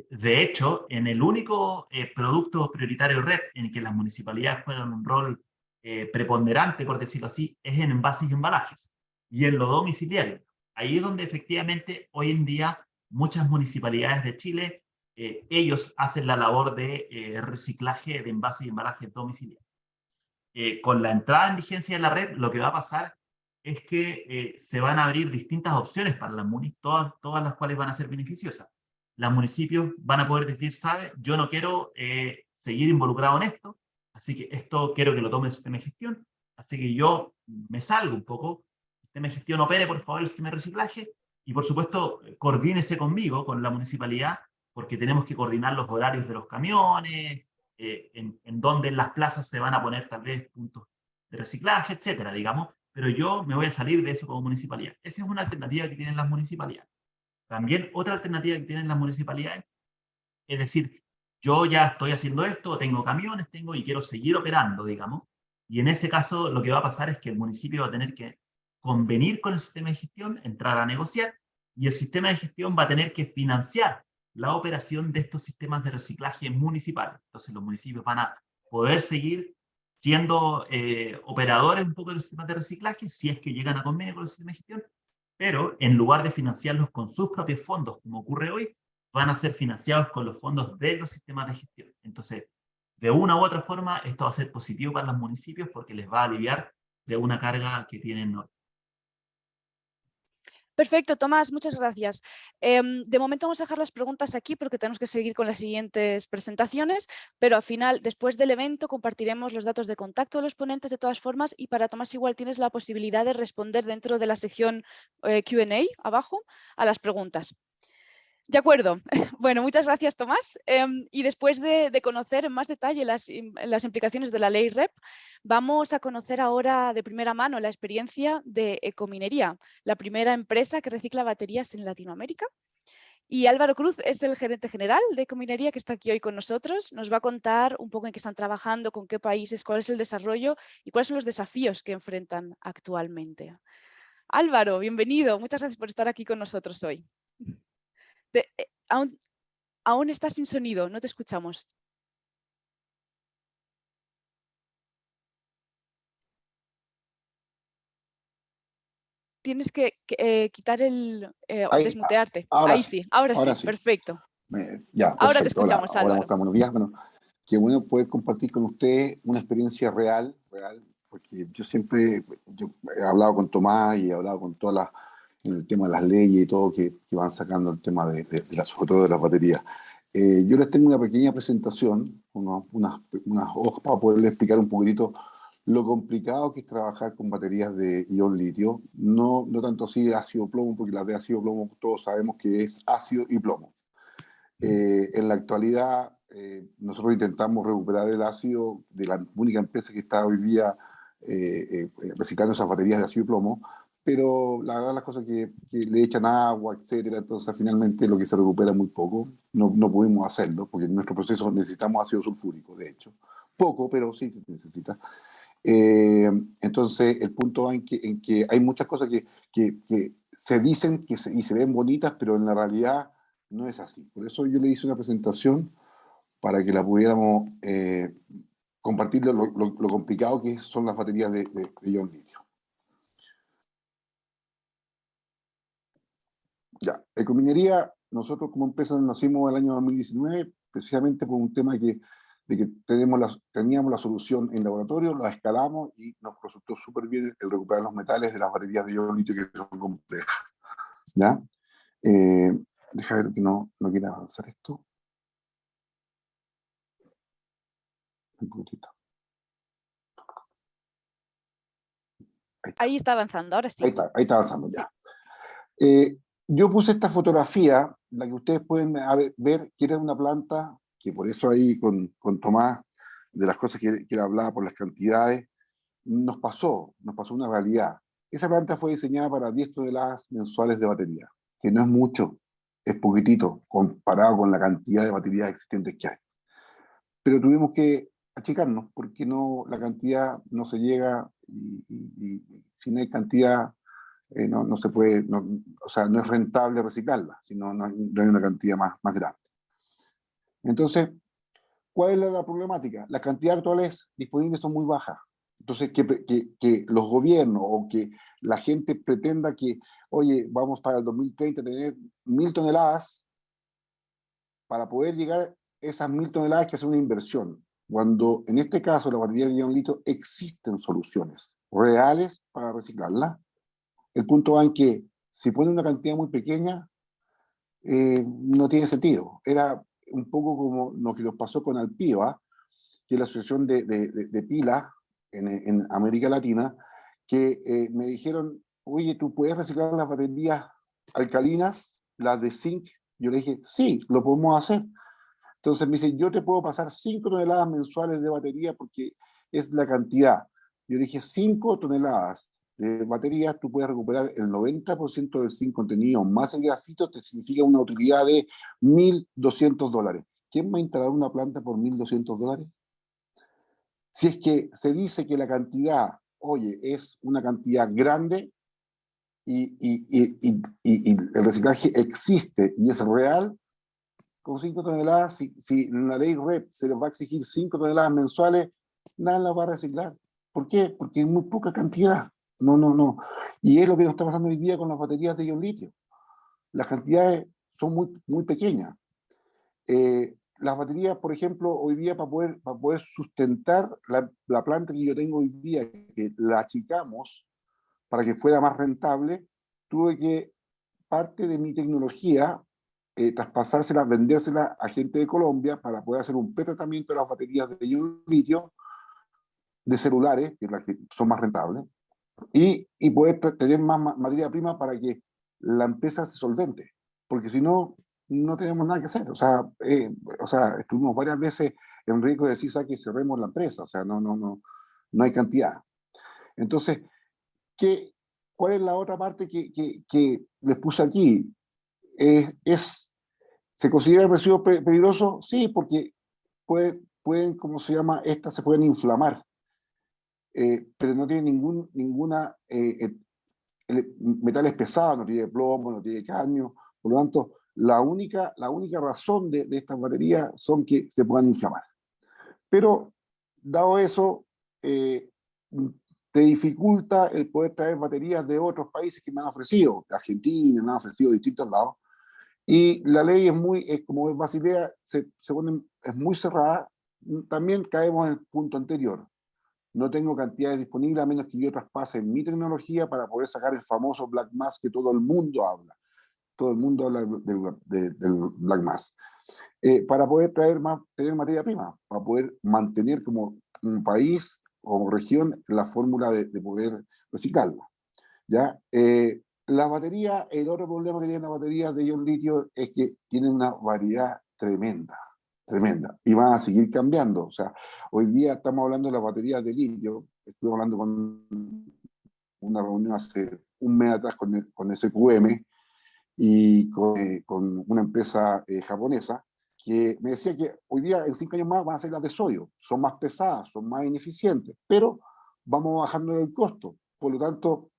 De hecho, en el único producto prioritario red en que las municipalidades juegan un rol preponderante, por decirlo así, es en envases y embalajes, y en lo domiciliario. Ahí es donde efectivamente hoy en día muchas municipalidades de Chile, ellos hacen la labor de reciclaje de envases y embalajes domiciliarios. Con la entrada en vigencia de la red, lo que va a pasar es que se van a abrir distintas opciones para las municipios, todas las cuales van a ser beneficiosas. Los municipios van a poder decir, ¿sabe? Yo no quiero seguir involucrado en esto, así que esto quiero que lo tome el sistema de gestión, así que yo me salgo un poco, el sistema de gestión opere, por favor, el sistema de reciclaje, y por supuesto, coordínese conmigo, con la municipalidad, porque tenemos que coordinar los horarios de los camiones, en donde en las plazas se van a poner tal vez puntos de reciclaje, etcétera, digamos, pero yo me voy a salir de eso como municipalidad. Esa es una alternativa que tienen las municipalidades. También otra alternativa que tienen las municipalidades es decir, yo ya estoy haciendo esto, tengo camiones, y quiero seguir operando, digamos, y en ese caso lo que va a pasar es que el municipio va a tener que convenir con el sistema de gestión, entrar a negociar, y el sistema de gestión va a tener que financiar la operación de estos sistemas de reciclaje municipales. Entonces los municipios van a poder seguir siendo operadores un poco de los sistemas de reciclaje, si es que llegan a convenio con el sistema de gestión, pero en lugar de financiarlos con sus propios fondos, como ocurre hoy, van a ser financiados con los fondos de los sistemas de gestión. Entonces, de una u otra forma, esto va a ser positivo para los municipios porque les va a aliviar de una carga que tienen hoy. Perfecto, Tomás, muchas gracias. De momento vamos a dejar las preguntas aquí porque tenemos que seguir con las siguientes presentaciones, pero al final, después del evento, compartiremos los datos de contacto de los ponentes de todas formas, y para Tomás igual tienes la posibilidad de responder dentro de la sección Q&A abajo a las preguntas. De acuerdo. Bueno, muchas gracias, Tomás. Y después de conocer en más detalle las implicaciones de la ley REP, vamos a conocer ahora de primera mano la experiencia de Ecominería, la primera empresa que recicla baterías en Latinoamérica. Y Álvaro Cruz es el gerente general de Ecominería, que está aquí hoy con nosotros. Nos va a contar un poco en qué están trabajando, con qué países, cuál es el desarrollo y cuáles son los desafíos que enfrentan actualmente. Álvaro, bienvenido. Muchas gracias por estar aquí con nosotros hoy. Aún estás sin sonido, no te escuchamos. Tienes que quitar o desmutearte. Ahí sí, ahora sí, perfecto. Ya, ahora perfecto. te escuchamos, Hola, Álvaro. buenos días. Bueno, qué bueno poder compartir con usted una experiencia real, porque yo siempre he hablado con Tomás y he hablado con todas en el tema de las leyes y todo que van sacando el tema sobre todo de las baterías. Yo les tengo una pequeña presentación, unas hojas para poderles explicar un poquitito lo complicado que es trabajar con baterías de ion litio, no tanto así de ácido plomo, porque las de ácido plomo todos sabemos que es ácido y plomo. En la actualidad, nosotros intentamos recuperar el ácido de la única empresa que está hoy día reciclando esas baterías de ácido y plomo, pero la verdad las cosas que le echan agua, etcétera, entonces finalmente lo que se recupera es muy poco. No pudimos hacerlo, porque en nuestro proceso necesitamos ácido sulfúrico, de hecho. Poco, pero sí se necesita. Entonces, el punto va en que hay muchas cosas que se dicen y se ven bonitas, pero en la realidad no es así. Por eso yo le hice una presentación para que la pudiéramos compartir lo complicado que son las baterías de ion litio. Ya, Ecominería, nosotros como empresa nacimos el año 2019 precisamente por un tema de que teníamos la solución en laboratorio, la escalamos y nos resultó súper bien el recuperar los metales de las baterías de ion litio que son complejas. ¿Ya? Deja ver que no quiere avanzar esto. Un poquitito. Ahí está avanzando, ahora sí. Ahí está avanzando ya. Yo puse esta fotografía, la que ustedes pueden ver, que era una planta, que por eso ahí con Tomás, de las cosas que él hablaba por las cantidades, nos pasó una realidad. Esa planta fue diseñada para 10 toneladas mensuales de batería, que no es mucho, es poquitito comparado con la cantidad de baterías existentes que hay. Pero tuvimos que achicarnos porque la cantidad no se llega y si no hay cantidad no se puede, o sea, no es rentable reciclarla, sino no hay una cantidad más grande. Entonces, ¿cuál es la problemática? Las cantidades actuales disponibles son muy bajas. Entonces, que los gobiernos o que la gente pretenda que, oye, vamos para el 2030 a tener 1000 toneladas, para poder llegar a esas 1000 toneladas hay que hacer una inversión. Cuando en este caso la batería de ion litio existen soluciones reales para reciclarla. El punto va en que si pone una cantidad muy pequeña, no tiene sentido. Era un poco como lo que nos pasó con Alpiva, que es la asociación de pilas en América Latina, que me dijeron, oye, ¿tú puedes reciclar las baterías alcalinas, las de zinc? Yo le dije, sí, lo podemos hacer. Entonces me dice, yo te puedo pasar 5 toneladas mensuales de batería porque es la cantidad. Yo dije, 5 toneladas de baterías, tú puedes recuperar el 90% del zinc contenido, más el grafito, te significa una utilidad de $1.200. ¿Quién va a instalar una planta por $1.200? Si es que se dice que la cantidad, oye, es una cantidad grande y el reciclaje existe y es real, con 5 toneladas, si en la ley REP se les va a exigir 5 toneladas mensuales, nada las va a reciclar. ¿Por qué? Porque es muy poca cantidad. No. Y es lo que nos está pasando hoy día con las baterías de ion litio. Las cantidades son muy pequeñas. Las baterías, por ejemplo, hoy día para poder sustentar la planta que yo tengo hoy día, que la achicamos para que fuera más rentable, tuve que parte de mi tecnología traspasársela, vendérsela a gente de Colombia para poder hacer un pretratamiento de las baterías de ion litio de celulares, que es las que son más rentables, y poder tener más materia prima para que la empresa se solvente. Porque si no, no tenemos nada que hacer. O sea, estuvimos varias veces en riesgo de decir, ¿sabes? Que cerremos la empresa. O sea, no hay cantidad. Entonces, ¿cuál es la otra parte que les puse aquí? ¿Se considera residuo peligroso? Sí, porque pueden, ¿cómo se llama? Estas se pueden inflamar, pero no tiene ninguna metales pesados, no tiene plomo, no tiene cadmio. Por lo tanto, la única razón de estas baterías son que se puedan inflamar. Pero, dado eso, te dificulta el poder traer baterías de otros países que me han ofrecido, de Argentina, me han ofrecido de distintos lados. Y la ley como es Basilea, es muy cerrada. También caemos en el punto anterior. No tengo cantidades disponibles a menos que yo traspase mi tecnología para poder sacar el famoso Black Mass que todo el mundo habla. Todo el mundo habla del Black Mass. Para poder tener materia prima, para poder mantener como un país como región la fórmula de poder reciclarla. ¿Ya? La batería, el otro problema que tienen las baterías de ion litio es que tienen una variedad tremenda, tremenda, y van a seguir cambiando. O sea, hoy día estamos hablando de las baterías de litio, estuve hablando con una reunión hace un mes atrás con SQM y con una empresa japonesa, que me decía que hoy día, en 5 años más, van a ser las de sodio. Son más pesadas, son más ineficientes, pero vamos bajando el costo. Por lo tanto,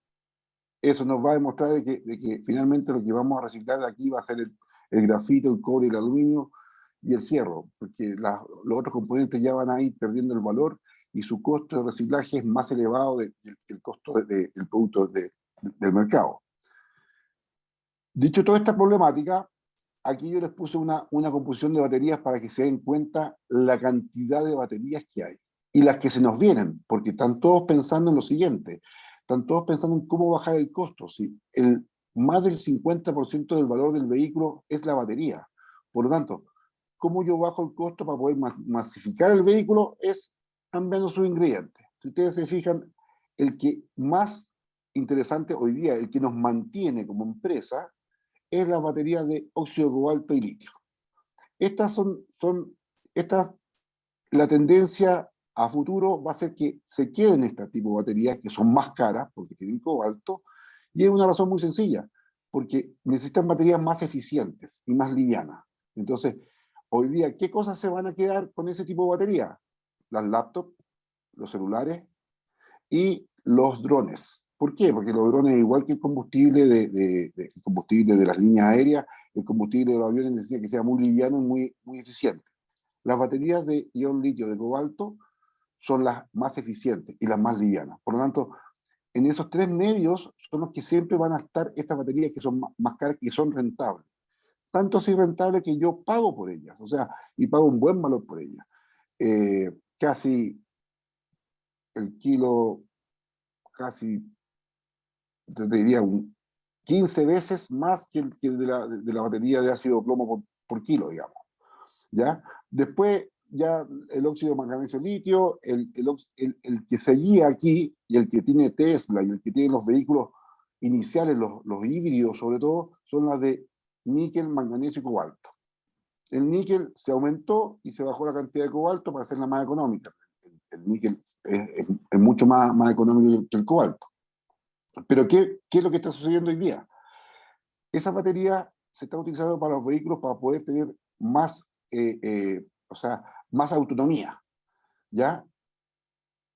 eso nos va a demostrar de que finalmente lo que vamos a reciclar de aquí va a ser el grafito, el cobre, el aluminio y el fierro, porque los otros componentes ya van a ir perdiendo el valor y su costo de reciclaje es más elevado que el costo del producto del mercado. Dicho toda esta problemática, aquí yo les puse una composición de baterías para que se den cuenta la cantidad de baterías que hay y las que se nos vienen, porque están todos pensando en lo siguiente, están todos pensando en cómo bajar el costo. ¿Sí? Más del 50% del valor del vehículo es la batería. Por lo tanto, cómo yo bajo el costo para poder masificar el vehículo es cambiando sus ingredientes. Si ustedes se fijan, el que más interesante hoy día, el que nos mantiene como empresa, es la batería de óxido de cobalto y litio. Estas la tendencia a futuro va a ser que se queden este tipo de baterías que son más caras porque tienen cobalto, y es una razón muy sencilla, porque necesitan baterías más eficientes y más livianas. Entonces, hoy día, ¿qué cosas se van a quedar con ese tipo de batería? Las laptops, los celulares y los drones. ¿Por qué? Porque los drones, igual que el combustible el combustible de las líneas aéreas, el combustible de los aviones necesita que sea muy liviano y muy eficiente. Las baterías de ion litio de cobalto son las más eficientes y las más livianas. Por lo tanto, en esos 3 medios son los que siempre van a estar estas baterías que son más caras y son rentables. Tanto así rentables que yo pago por ellas, o sea, y pago un buen valor por ellas. Casi el kilo, casi, te diría, 15 veces más que de la batería de ácido plomo por kilo, digamos. ¿Ya? Después, ya el óxido de manganeso litio, el que seguía aquí, y el que tiene Tesla, y el que tiene los vehículos iniciales, los híbridos sobre todo, son las de níquel, manganeso y cobalto. El níquel se aumentó y se bajó la cantidad de cobalto para hacerla más económica. El níquel es mucho más económico que el cobalto. Pero ¿qué es lo que está sucediendo hoy día? Esa batería se está utilizando para los vehículos para poder tener más, o sea, más autonomía, ¿ya?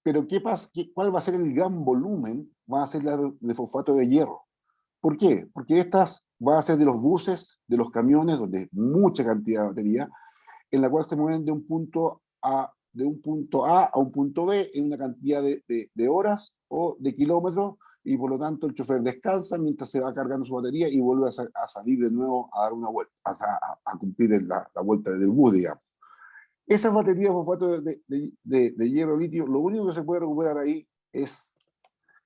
Pero ¿qué pasa? ¿Cuál va a ser el gran volumen? Va a ser la de fosfato de hierro. ¿Por qué? Porque estas van a ser de los buses, de los camiones, donde hay mucha cantidad de batería, en la cual se mueven de un punto A a un punto B en una cantidad de horas o de kilómetros, y por lo tanto el chofer descansa mientras se va cargando su batería y vuelve a salir de nuevo a dar una vuelta, a cumplir la vuelta del bus, digamos. Esas baterías de fosfato de hierro litio, lo único que se puede recuperar ahí es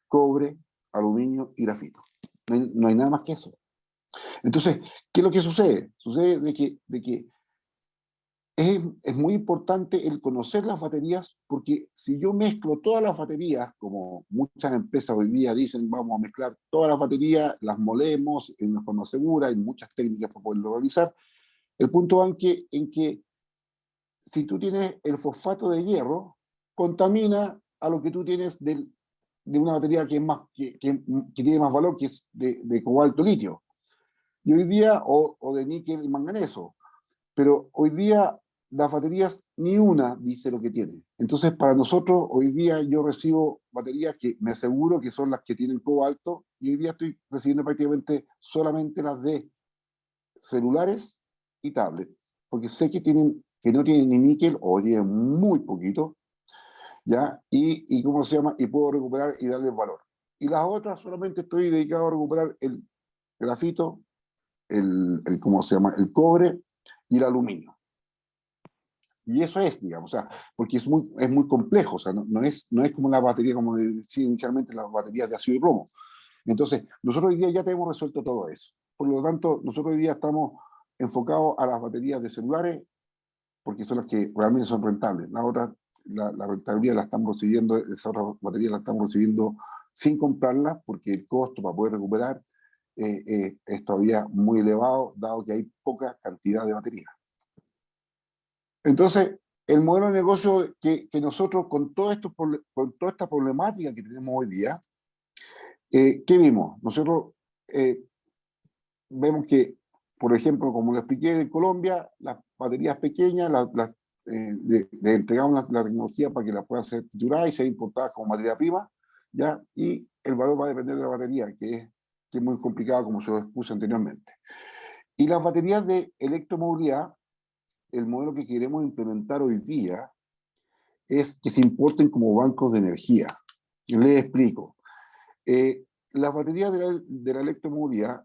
cobre, aluminio y grafito. No hay nada más que eso. Entonces, ¿qué es lo que sucede? Sucede de que es muy importante el conocer las baterías, porque si yo mezclo todas las baterías, como muchas empresas hoy día dicen, vamos a mezclar todas las baterías, las molemos en una forma segura, hay muchas técnicas para poderlo realizar. El punto va en que si tú tienes el fosfato de hierro, contamina a lo que tú tienes de una batería que, es más, que tiene más valor, que es de cobalto litio. Y hoy día, o de níquel y manganeso. Pero hoy día las baterías, ni una dice lo que tiene. Entonces, para nosotros, hoy día yo recibo baterías que me aseguro que son las que tienen cobalto, y hoy día estoy recibiendo prácticamente solamente las de celulares y tablets, porque sé que no tienen ni níquel o tienen muy poquito, ¿ya? Y ¿cómo se llama? Y puedo recuperar y darle valor. Y las otras solamente estoy dedicado a recuperar el grafito, ¿cómo se llama? El cobre y el aluminio. Y eso es, digamos, o sea, porque es muy complejo, o sea, no es como la batería, como decía inicialmente, las baterías de ácido y plomo. Entonces, nosotros hoy día ya tenemos resuelto todo eso. Por lo tanto, nosotros hoy día estamos enfocados a las baterías de celulares, porque son las que realmente son rentables. Las otras la rentabilidad la estamos recibiendo, esa otra batería la estamos recibiendo sin comprarla, porque el costo para poder recuperar es todavía muy elevado, dado que hay poca cantidad de baterías. Entonces, el modelo de negocio que nosotros, con toda esta problemática que tenemos hoy día, ¿qué vimos? Nosotros vemos que, por ejemplo, como le expliqué, de Colombia, las baterías pequeñas, le entregamos la tecnología para que la puedan ser trituradas y ser importadas como materia prima, ¿ya? Y el valor va a depender de la batería, que es muy complicado, como se lo expuse anteriormente. Y las baterías de electromovilidad, el modelo que queremos implementar hoy día es que se importen como bancos de energía. Les explico. Las baterías de la electromovilidad,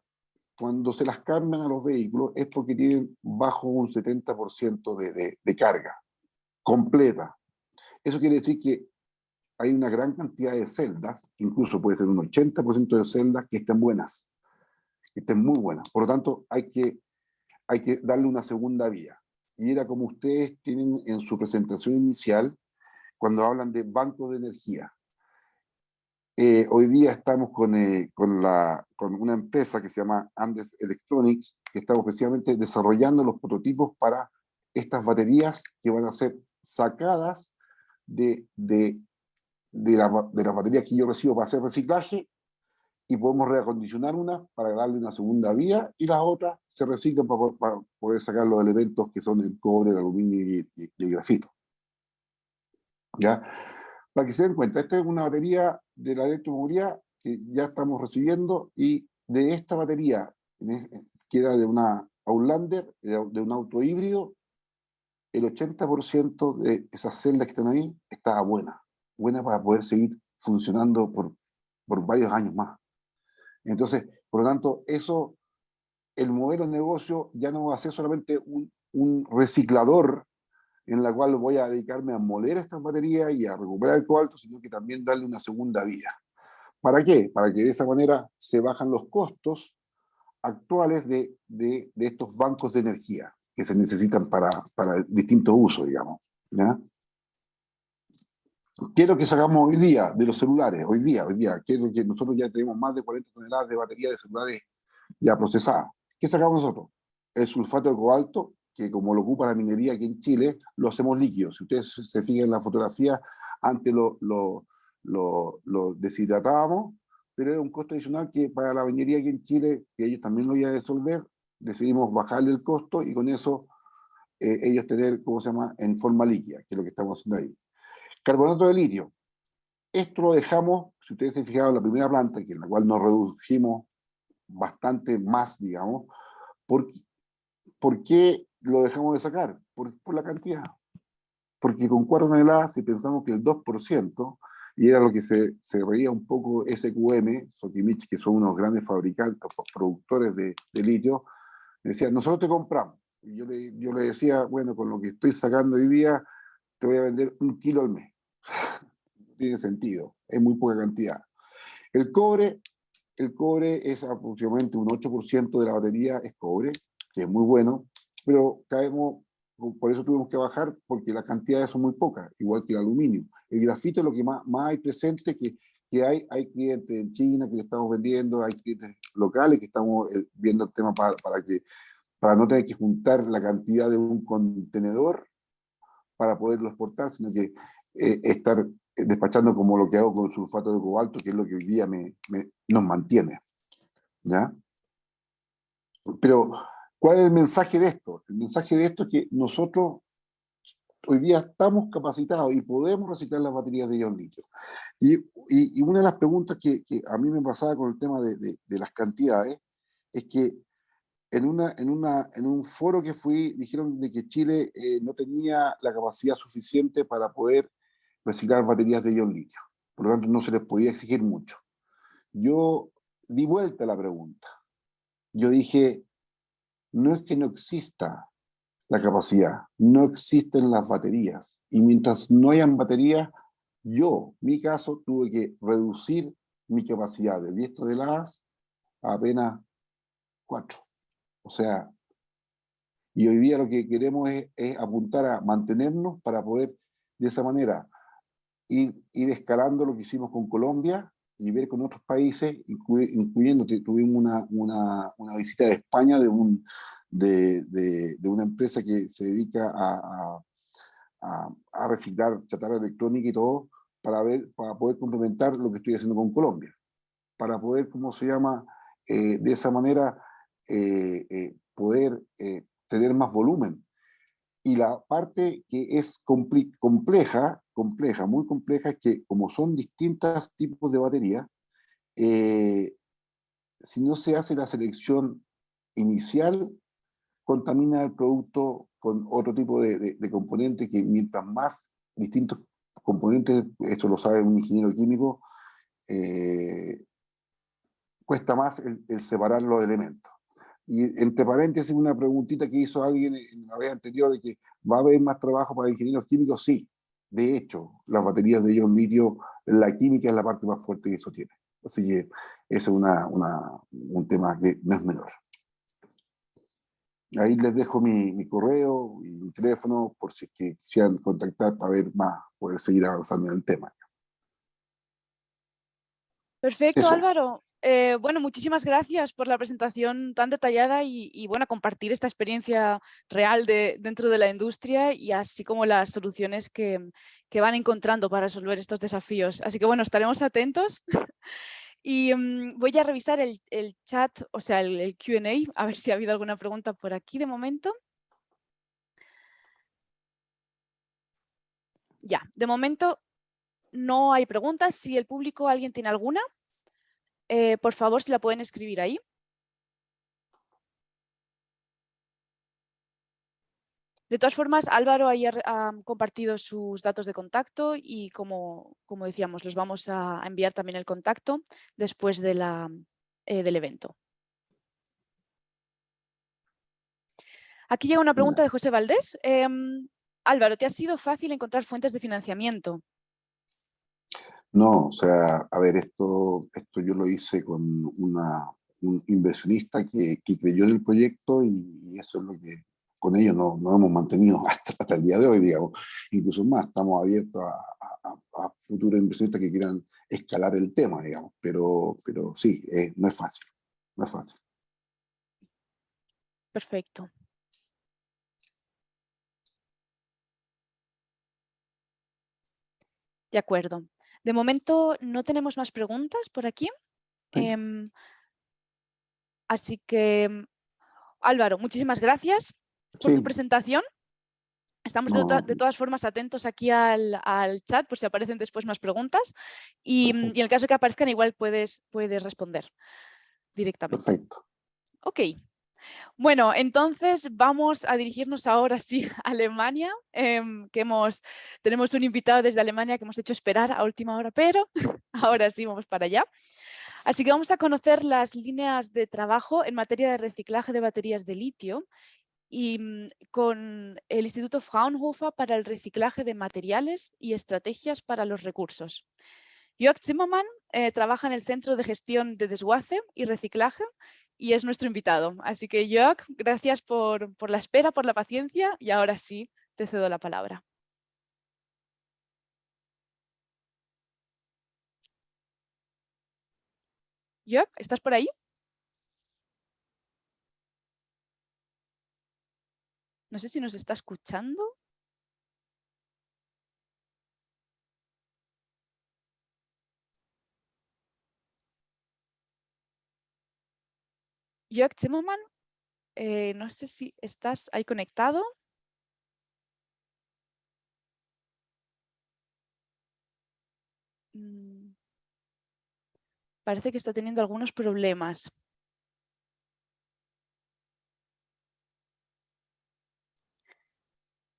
cuando se las cambian a los vehículos, es porque tienen bajo un 70% de carga completa. Eso quiere decir que hay una gran cantidad de celdas, incluso puede ser un 80% de celdas que estén buenas, que estén muy buenas. Por lo tanto, hay que darle una segunda vía. Y era como ustedes tienen en su presentación inicial, cuando hablan de bancos de energía. Hoy día estamos con una empresa que se llama Andes Electronics, que estamos precisamente desarrollando los prototipos para estas baterías que van a ser sacadas de las baterías que yo recibo para hacer reciclaje, y podemos reacondicionar una para darle una segunda vía, y las otras se reciclan para poder sacar los elementos que son el cobre, el aluminio y el grafito. ¿Ya? Para que se den cuenta, esta es una batería de la electromovilidad que ya estamos recibiendo, y de esta batería, que era de una Outlander, de un auto híbrido, el 80% de esas celdas que están ahí estaba buena para poder seguir funcionando por varios años más. Entonces, por lo tanto, el modelo de negocio ya no va a ser solamente un reciclador en la cual voy a dedicarme a moler estas baterías y a recuperar el cobalto, sino que también darle una segunda vía. ¿Para qué? Para que de esa manera se bajan los costos actuales de estos bancos de energía que se necesitan para distintos usos, digamos. ¿Ya? ¿Qué es lo que sacamos hoy día de los celulares? Hoy día, ¿qué es lo que nosotros ya tenemos? Más de 40 toneladas de batería de celulares ya procesadas. ¿Qué sacamos nosotros? El sulfato de cobalto, que como lo ocupa la minería aquí en Chile, lo hacemos líquido. Si ustedes se fijan en la fotografía, antes lo deshidratábamos, pero era un costo adicional que para la minería aquí en Chile, que ellos también lo iban a disolver, decidimos bajarle el costo y con eso ellos tener, ¿cómo se llama?, en forma líquida, que es lo que estamos haciendo ahí. Carbonato de litio. Esto lo dejamos, si ustedes se fijaron en la primera planta, que en la cual nos redujimos bastante más, digamos. ¿Por qué lo dejamos de sacar? Por la cantidad. Porque con 4 toneladas, si pensamos que el 2%, y era lo que se reía un poco SQM, Sokimich, que son unos grandes fabricantes, productores de litio, decían, nosotros te compramos. Y yo le decía, bueno, con lo que estoy sacando hoy día, te voy a vender 1 kilo al mes. No tiene sentido, es muy poca cantidad. El cobre es aproximadamente un 8% de la batería, es cobre, que es muy bueno, pero por eso tuvimos que bajar, porque las cantidades son muy pocas, igual que el aluminio. El grafito es lo que más hay presente, que hay clientes en China que le estamos vendiendo, hay clientes locales que estamos viendo el tema para no tener que juntar la cantidad de un contenedor para poderlo exportar, sino que estar despachando como lo que hago con sulfato de cobalto, que es lo que hoy día nos mantiene. ¿Ya? Pero, ¿cuál es el mensaje de esto? El mensaje de esto es que nosotros hoy día estamos capacitados y podemos reciclar las baterías de ion litio. Y una de las preguntas que a mí me pasaba con el tema de las cantidades es que en un foro que fui, dijeron de que Chile no tenía la capacidad suficiente para poder reciclar baterías de ion litio. Por lo tanto, no se les podía exigir mucho. Yo di vuelta a la pregunta. Yo dije, no es que no exista la capacidad, no existen las baterías. Y mientras no hayan baterías, mi caso, tuve que reducir mi capacidad de 10 toneladas a apenas 4. O sea, y hoy día lo que queremos es apuntar a mantenernos para poder de esa manera, ir escalando lo que hicimos con Colombia y ver con otros países, incluyendo, tuvimos una visita de España de una empresa que se dedica a reciclar chatarra electrónica y todo, para poder complementar lo que estoy haciendo con Colombia, para poder, ¿cómo se llama? De esa manera poder tener más volumen. Y la parte que es compleja, muy compleja, es que como son distintos tipos de baterías, si no se hace la selección inicial, contamina el producto con otro tipo de componentes, que mientras más distintos componentes, esto lo sabe un ingeniero químico, cuesta más el separar los elementos. Y entre paréntesis, una preguntita que hizo alguien en la vez anterior, de que ¿va a haber más trabajo para ingenieros químicos? Sí. De hecho, las baterías de ion litio, la química es la parte más fuerte que eso tiene. Así que ese es un tema que no es menor. Ahí les dejo mi correo y mi teléfono por si es que quisieran contactar para ver más, poder seguir avanzando en el tema. Perfecto, Eso es. Álvaro. Bueno, muchísimas gracias por la presentación tan detallada y bueno, compartir esta experiencia real dentro de la industria y así como las soluciones que van encontrando para resolver estos desafíos. Así que bueno, estaremos atentos y voy a revisar el chat, o sea, el Q&A, a ver si ha habido alguna pregunta por aquí de momento. Ya, de momento no hay preguntas. Si el público, alguien tiene alguna, por favor, si la pueden escribir ahí. De todas formas, Álvaro ahí ha compartido sus datos de contacto y como decíamos, los vamos a enviar también el contacto después de del evento. Aquí llega una pregunta de José Valdés. Álvaro, ¿te ha sido fácil encontrar fuentes de financiamiento? No, o sea, a ver, esto yo lo hice con un inversionista que creyó en el proyecto, y eso es lo que con ellos nos hemos mantenido hasta el día de hoy, digamos. Incluso más, estamos abiertos a futuros inversionistas que quieran escalar el tema, digamos. Pero sí, no es fácil, no es fácil. Perfecto. De acuerdo. De momento no tenemos más preguntas por aquí. Sí. Así que, Álvaro, muchísimas gracias por tu Sí, presentación. Estamos no, de todas formas atentos aquí al chat por si aparecen después más preguntas y en perfecto, el caso que aparezcan igual puedes responder directamente. perfecto. Ok. Bueno, entonces vamos a dirigirnos ahora sí a Alemania, tenemos un invitado desde Alemania que hemos hecho esperar a última hora, pero ahora sí vamos para allá. Así que vamos a conocer las líneas de trabajo en materia de reciclaje de baterías de litio y con el Instituto Fraunhofer para el reciclaje de materiales y estrategias para los recursos. Jörg Zimmermann trabaja en el Centro de Gestión de Desguace y Reciclaje y es nuestro invitado. Así que Jörg, gracias por la espera, por la paciencia y ahora sí te cedo la palabra. Jörg, ¿estás por ahí? No sé si nos está escuchando. Jörg Zimmermann, no sé si estás ahí conectado. Parece que está teniendo algunos problemas.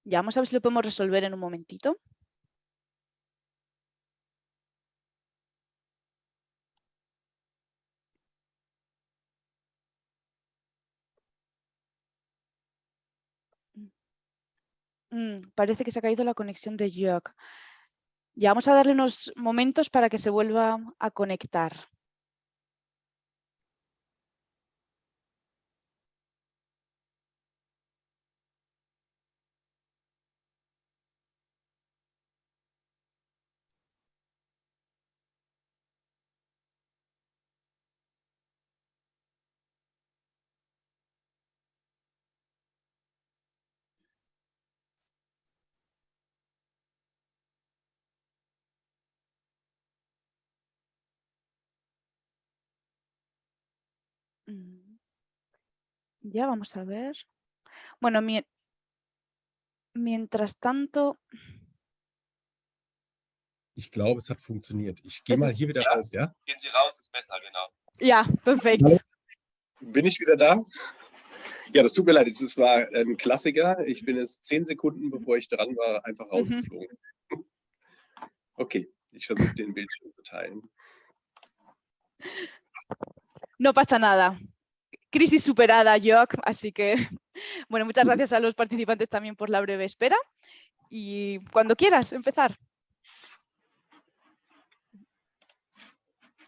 Ya vamos a ver si lo podemos resolver en un momentito. Parece que se ha caído la conexión de Jörg. Ya vamos a darle unos momentos para que se vuelva a conectar. Ya, vamos a ver. Bueno, mientras tanto, Ich glaube, es hat funktioniert. Ich gehe es mal ist, hier wieder raus, ja? Gehen Sie raus, ist besser, genau. ja, Hallo? perfekt. Bin ich wieder da? Ja, das tut mir leid, es war ein Klassiker. Ich bin jetzt 10 Sekunden, bevor ich dran war, einfach rausgeflogen. Okay, ich versuche den Bildschirm zu teilen. No pasa nada. Crisis superada, Jörg, así que, bueno, muchas gracias a los participantes también por la breve espera y cuando quieras empezar.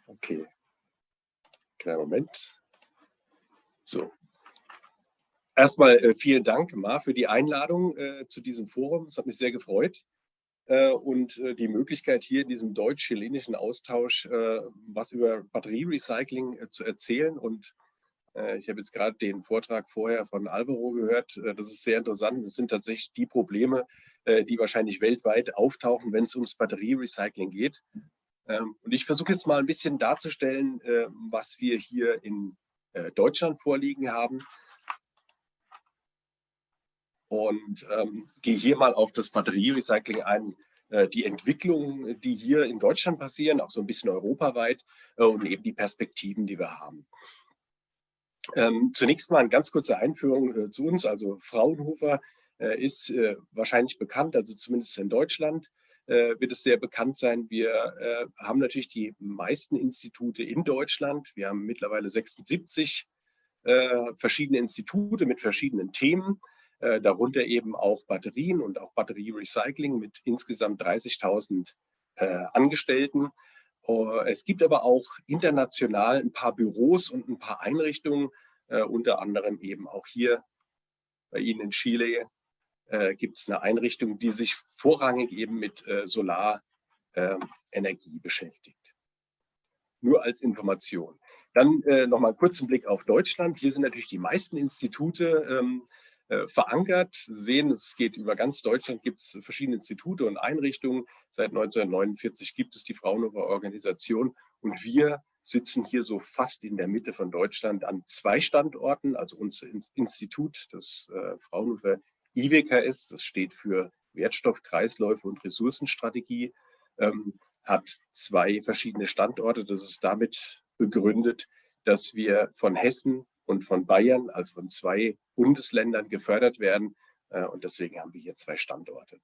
Okay, kleinen Moment. So. Erstmal vielen Dank, Mar, für die Einladung zu diesem Forum. Es hat mich sehr gefreut. Und die Möglichkeit, hier in diesem deutsch-chilenischen Austausch was über Batterierecycling zu erzählen. Und ich habe jetzt gerade den Vortrag vorher von Alvaro gehört. Das ist sehr interessant. Das sind tatsächlich die Probleme, die wahrscheinlich weltweit auftauchen, wenn es ums Batterierecycling geht. Und ich versuche jetzt mal ein bisschen darzustellen, was wir hier in Deutschland vorliegen haben. Und gehe hier mal auf das Batterierecycling ein, die Entwicklungen, die hier in Deutschland passieren, auch so ein bisschen europaweit und eben die Perspektiven, die wir haben. Zunächst mal eine ganz kurze Einführung zu uns. Also Fraunhofer ist wahrscheinlich bekannt, also zumindest in Deutschland wird es sehr bekannt sein. Wir haben natürlich die meisten Institute in Deutschland. Wir haben mittlerweile 76 verschiedene Institute mit verschiedenen Themen. Darunter eben auch Batterien und auch Batterierecycling mit insgesamt 30.000 Angestellten. Es gibt aber auch international ein paar Büros und ein paar Einrichtungen, unter anderem eben auch hier bei Ihnen in Chile gibt es eine Einrichtung, die sich vorrangig eben mit Solarenergie beschäftigt. Nur als Information. Dann nochmal einen kurzen Blick auf Deutschland. Hier sind natürlich die meisten Institute verankert. Sie sehen, es geht über ganz Deutschland, gibt es verschiedene Institute und Einrichtungen. Seit 1949 gibt es die Fraunhofer Organisation und wir sitzen hier so fast in der Mitte von Deutschland an 2 Standorten. Also unser Institut, das Fraunhofer IWKS, das steht für Wertstoffkreisläufe und Ressourcenstrategie, hat 2 verschiedene Standorte. Das ist damit begründet, dass wir von Hessen und von Bayern, also von 2 Bundesländern gefördert werden. Und deswegen haben wir hier 2 Standorte.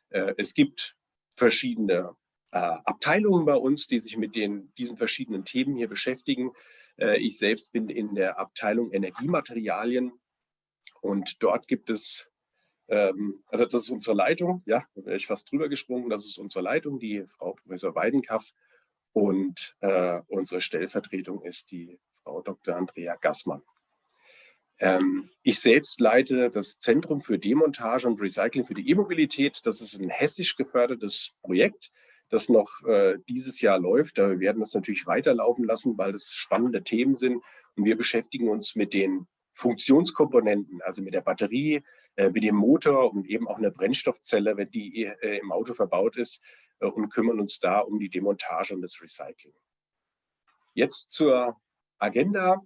Es gibt verschiedene Abteilungen bei uns, die sich mit diesen verschiedenen Themen hier beschäftigen. Ich selbst bin in der Abteilung Energiematerialien und dort gibt es, also das ist unsere Leitung, ja, da wäre ich fast drüber gesprungen, das ist unsere Leitung, die Frau Professor Weidenkaff und unsere Stellvertretung ist die Frau Dr. Andrea Gassmann. Ich selbst leite das Zentrum für Demontage und Recycling für die E-Mobilität. Das ist ein hessisch gefördertes Projekt, das noch dieses Jahr läuft. Wir werden das natürlich weiterlaufen lassen, weil das spannende Themen sind. Und wir beschäftigen uns mit den Funktionskomponenten, also mit der Batterie, mit dem Motor und eben auch einer Brennstoffzelle, wenn die im Auto verbaut ist, und kümmern uns da um die Demontage und das Recycling. Jetzt zur Agenda.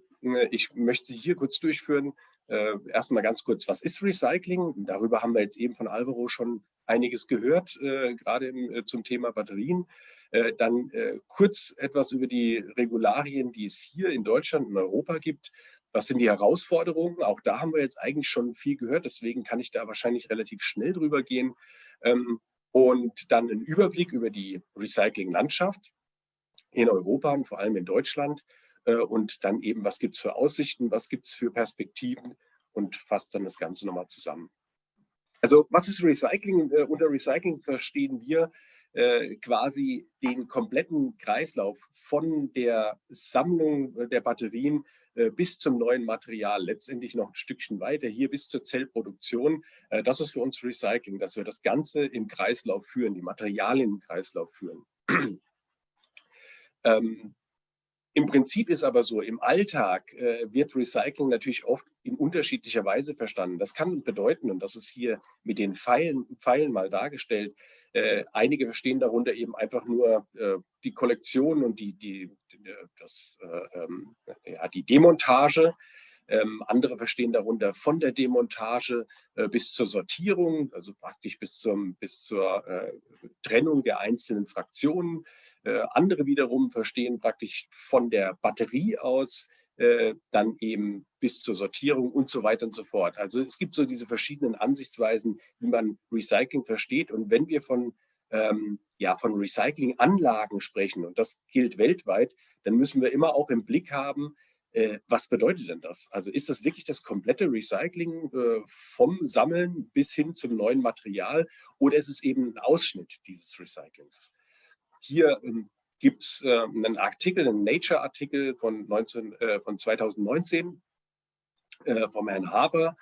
Ich möchte sie hier kurz durchführen. Erstmal ganz kurz, was ist Recycling? Darüber haben wir jetzt eben von Alvaro schon einiges gehört, gerade zum Thema Batterien. Dann kurz etwas über die Regularien, die es hier in Deutschland und Europa gibt. Was sind die Herausforderungen? Auch da haben wir jetzt eigentlich schon viel gehört, deswegen kann ich da wahrscheinlich relativ schnell drüber gehen. Und dann einen Überblick über die Recycling-Landschaft in Europa und vor allem in Deutschland. Und dann eben, was gibt es für Aussichten, was gibt es für Perspektiven und fasst dann das Ganze nochmal zusammen. Also was ist Recycling? Unter Recycling verstehen wir quasi den kompletten Kreislauf von der Sammlung der Batterien bis zum neuen Material, letztendlich noch ein Stückchen weiter, hier bis zur Zellproduktion. Das ist für uns Recycling, dass wir das Ganze im Kreislauf führen, die Materialien im Kreislauf führen. Im Prinzip ist aber so, im Alltag wird Recycling natürlich oft in unterschiedlicher Weise verstanden. Das kann bedeuten, und das ist hier mit den Pfeilen mal dargestellt, einige verstehen darunter eben einfach nur die Kollektion und die Demontage. Andere verstehen darunter von der Demontage bis zur Sortierung, also praktisch bis zur Trennung der einzelnen Fraktionen. Andere wiederum verstehen praktisch von der Batterie aus dann eben bis zur Sortierung und so weiter und so fort. Also es gibt so diese verschiedenen Ansichtsweisen, wie man Recycling versteht. Und wenn wir von Recyclinganlagen sprechen, und das gilt weltweit, dann müssen wir immer auch im Blick haben, was bedeutet denn das? Also ist das wirklich das komplette Recycling vom Sammeln bis hin zum neuen Material oder ist es eben ein Ausschnitt dieses Recyclings? Hier gibt es einen Artikel, einen Nature-Artikel von 2019 vom Herrn Haber.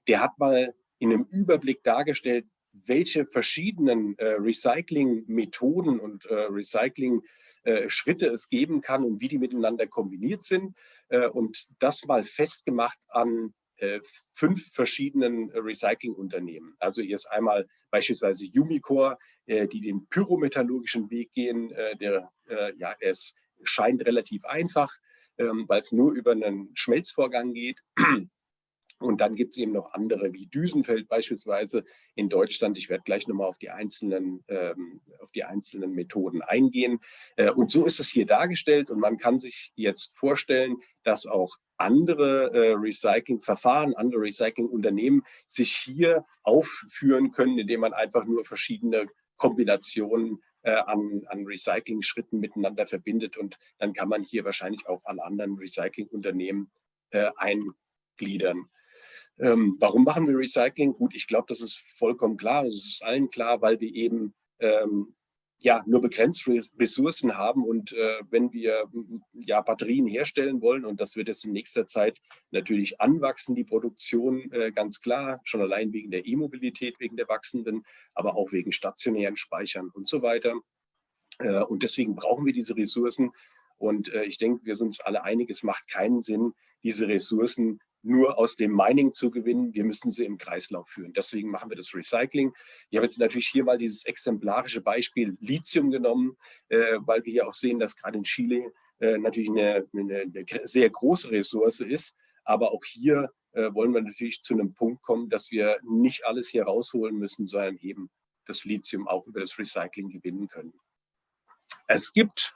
Der hat mal in einem Überblick dargestellt, welche verschiedenen Recycling-Methoden und Recycling-Schritte es geben kann und wie die miteinander kombiniert sind. Und das mal festgemacht an 5 verschiedenen Recycling-Unternehmen. Also hier ist einmal beispielsweise Umicore, die den pyrometallurgischen Weg gehen. Es scheint relativ einfach, weil es nur über einen Schmelzvorgang geht. Und dann gibt es eben noch andere, wie Düsenfeld beispielsweise in Deutschland. Ich werde gleich nochmal auf die einzelnen Methoden eingehen. Und so ist es hier dargestellt. Und man kann sich jetzt vorstellen, dass auch andere Recyclingverfahren, andere Recyclingunternehmen sich hier aufführen können, indem man einfach nur verschiedene Kombinationen an Recycling-Schritten miteinander verbindet. Und dann kann man hier wahrscheinlich auch an anderen Recyclingunternehmen eingliedern. Warum machen wir Recycling? Gut, ich glaube, das ist vollkommen klar. Es ist allen klar, weil wir eben nur begrenzt Ressourcen haben. Und wenn wir Batterien herstellen wollen, und das wird jetzt in nächster Zeit natürlich anwachsen, die Produktion, ganz klar, schon allein wegen der E-Mobilität, wegen der wachsenden, aber auch wegen stationären Speichern und so weiter. Und deswegen brauchen wir diese Ressourcen. Und ich denke, wir sind uns alle einig, es macht keinen Sinn, diese Ressourcen nur aus dem Mining zu gewinnen. Wir müssen sie im Kreislauf führen. Deswegen machen wir das Recycling. Ich habe jetzt natürlich hier mal dieses exemplarische Beispiel Lithium genommen, weil wir hier auch sehen, dass gerade in Chile natürlich eine sehr große Ressource ist. Aber auch hier wollen wir natürlich zu einem Punkt kommen, dass wir nicht alles hier rausholen müssen, sondern eben das Lithium auch über das Recycling gewinnen können. Es gibt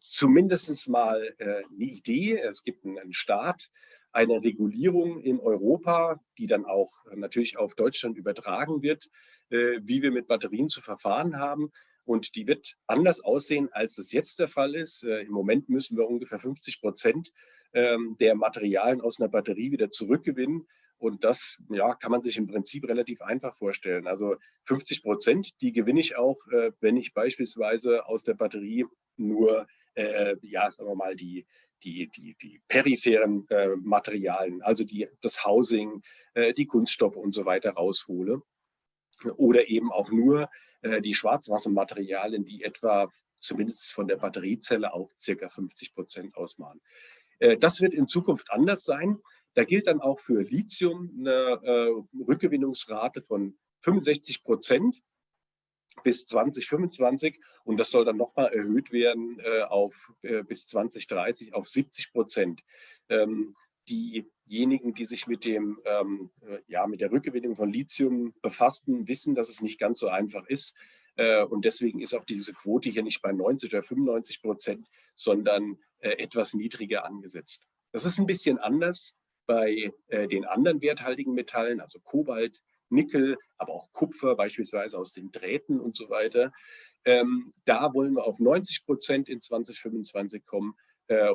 zumindest mal eine Idee, es gibt einen Start einer Regulierung in Europa, die dann auch natürlich auf Deutschland übertragen wird, wie wir mit Batterien zu verfahren haben. Und die wird anders aussehen, als das jetzt der Fall ist. Im Moment müssen wir ungefähr 50% der Materialien aus einer Batterie wieder zurückgewinnen. Und das kann man sich im Prinzip relativ einfach vorstellen. Also 50%, die gewinne ich auch, wenn ich beispielsweise aus der Batterie nur, sagen wir mal, die peripheren Materialien, also das Housing, die Kunststoffe und so weiter raushole. Oder eben auch nur die Schwarzwassermaterialien, die etwa zumindest von der Batteriezelle auch ca. 50% ausmachen. Das wird in Zukunft anders sein. Da gilt dann auch für Lithium eine Rückgewinnungsrate von 65% bis 2025 und das soll dann nochmal erhöht werden bis 2030 auf 70%. Diejenigen, die sich mit der Rückgewinnung von Lithium befassten, wissen, dass es nicht ganz so einfach ist. Und deswegen ist auch diese Quote hier nicht bei 90 oder 95%, sondern etwas niedriger angesetzt. Das ist ein bisschen anders bei den anderen werthaltigen Metallen, also Kobalt, Nickel, aber auch Kupfer, beispielsweise aus den Drähten und so weiter. Da wollen wir auf 90% in 2025 kommen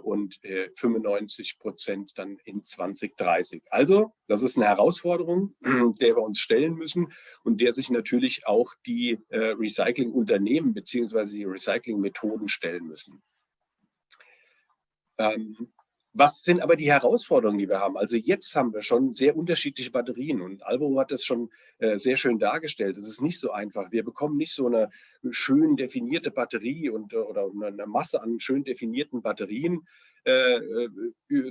und 95% dann in 2030. Also, das ist eine Herausforderung, der wir uns stellen müssen und der sich natürlich auch die Recyclingunternehmen bzw. die Recyclingmethoden stellen müssen. Was sind aber die Herausforderungen, die wir haben? Also jetzt haben wir schon sehr unterschiedliche Batterien und Alvaro hat das schon sehr schön dargestellt. Es ist nicht so einfach. Wir bekommen nicht so eine schön definierte Batterie oder eine Masse an schön definierten Batterien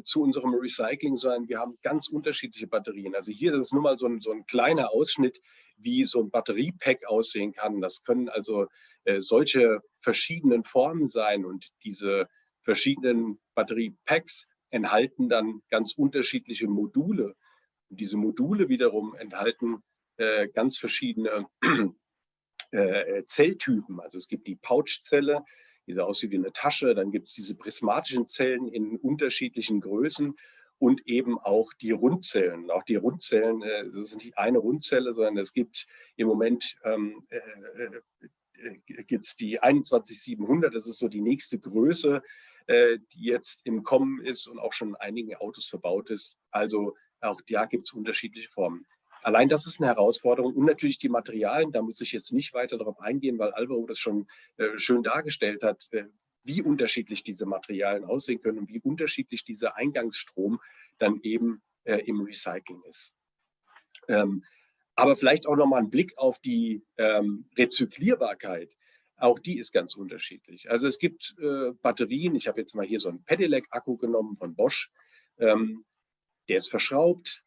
zu unserem Recycling, sondern wir haben ganz unterschiedliche Batterien. Also hier ist es nur mal so ein kleiner Ausschnitt, wie so ein Batteriepack aussehen kann. Das können also solche verschiedenen Formen sein und diese verschiedenen Batteriepacks enthalten dann ganz unterschiedliche Module. Und diese Module wiederum enthalten ganz verschiedene Zelltypen. Also es gibt die Pouchzelle, die so aussieht wie eine Tasche. Dann gibt es diese prismatischen Zellen in unterschiedlichen Größen und eben auch die Rundzellen. Auch die Rundzellen, das ist nicht eine Rundzelle, sondern es gibt im Moment gibt es die 21700, das ist so die nächste Größe, die jetzt im Kommen ist und auch schon in einigen Autos verbaut ist. Also auch da gibt es unterschiedliche Formen. Allein das ist eine Herausforderung und natürlich die Materialien, da muss ich jetzt nicht weiter darauf eingehen, weil Alvaro das schon schön dargestellt hat, wie unterschiedlich diese Materialien aussehen können und wie unterschiedlich dieser Eingangsstrom dann eben im Recycling ist. Aber vielleicht auch nochmal ein Blick auf die Rezyklierbarkeit. Auch die ist ganz unterschiedlich. Also es gibt Batterien, ich habe jetzt mal hier so einen Pedelec-Akku genommen von Bosch, der ist verschraubt,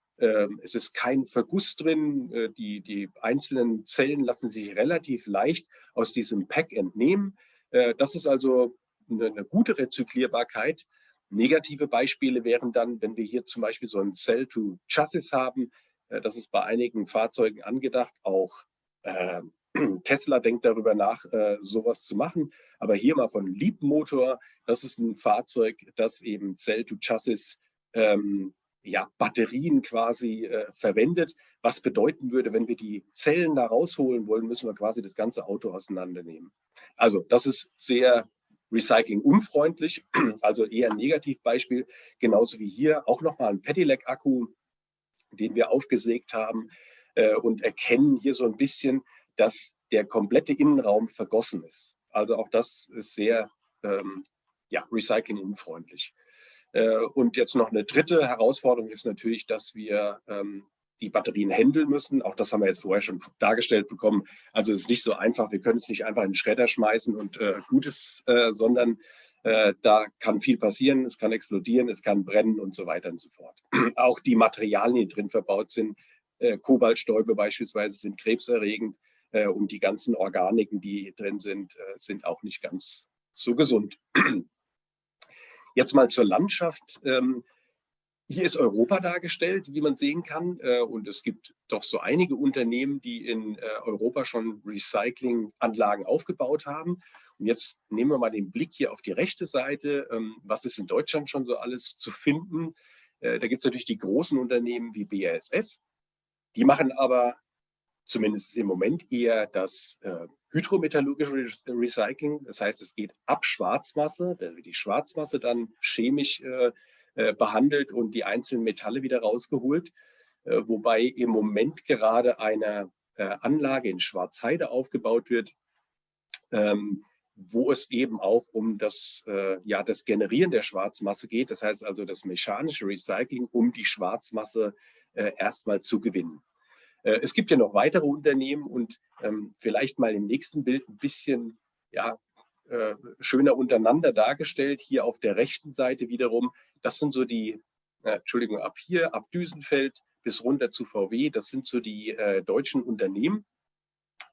es ist kein Verguss drin, die einzelnen Zellen lassen sich relativ leicht aus diesem Pack entnehmen. Das ist also eine gute Rezyklierbarkeit. Negative Beispiele wären dann, wenn wir hier zum Beispiel so ein Cell-to-Chassis haben, das ist bei einigen Fahrzeugen angedacht, auch Tesla denkt darüber nach, sowas zu machen. Aber hier mal von Leapmotor, das ist ein Fahrzeug, das eben Cell-to-Chassis ja, Batterien quasi verwendet. Was bedeuten würde, wenn wir die Zellen da rausholen wollen, müssen wir quasi das ganze Auto auseinandernehmen. Also das ist sehr recyclingunfreundlich, also eher ein Negativbeispiel. Genauso wie hier auch nochmal ein Pedelec-Akku, den wir aufgesägt haben und erkennen hier so ein bisschen, dass der komplette Innenraum vergossen ist. Also auch das ist sehr ja, recyclingunfreundlich. Und jetzt noch eine dritte Herausforderung ist natürlich, dass wir die Batterien handeln müssen. Auch das haben wir jetzt vorher schon dargestellt bekommen. Also es ist nicht so einfach. Wir können es nicht einfach in den Schredder schmeißen und Gutes, sondern da kann viel passieren. Es kann explodieren, es kann brennen und so weiter und so fort. Auch die Materialien, die drin verbaut sind, Kobaltstäube beispielsweise, sind krebserregend und die ganzen Organiken, die drin sind, sind auch nicht ganz so gesund. Jetzt mal zur Landschaft. Hier ist Europa dargestellt, wie man sehen kann. Und es gibt doch so einige Unternehmen, die in Europa schon Recyclinganlagen aufgebaut haben. Und jetzt nehmen wir mal den Blick hier auf die rechte Seite. Was ist in Deutschland schon so alles zu finden? Da gibt es natürlich die großen Unternehmen wie BASF. Die machen aber zumindest im Moment eher das hydrometallurgische Recycling. Das heißt, es geht ab Schwarzmasse, da wird die Schwarzmasse dann chemisch behandelt und die einzelnen Metalle wieder rausgeholt. Wobei im Moment gerade eine Anlage in Schwarzheide aufgebaut wird, wo es eben auch um das Generieren der Schwarzmasse geht. Das heißt also das mechanische Recycling, um die Schwarzmasse erstmal zu gewinnen. Es gibt ja noch weitere Unternehmen und vielleicht mal im nächsten Bild ein bisschen schöner untereinander dargestellt. Hier auf der rechten Seite wiederum, das sind so die, Entschuldigung, ab Düsenfeld bis runter zu VW, das sind so die deutschen Unternehmen.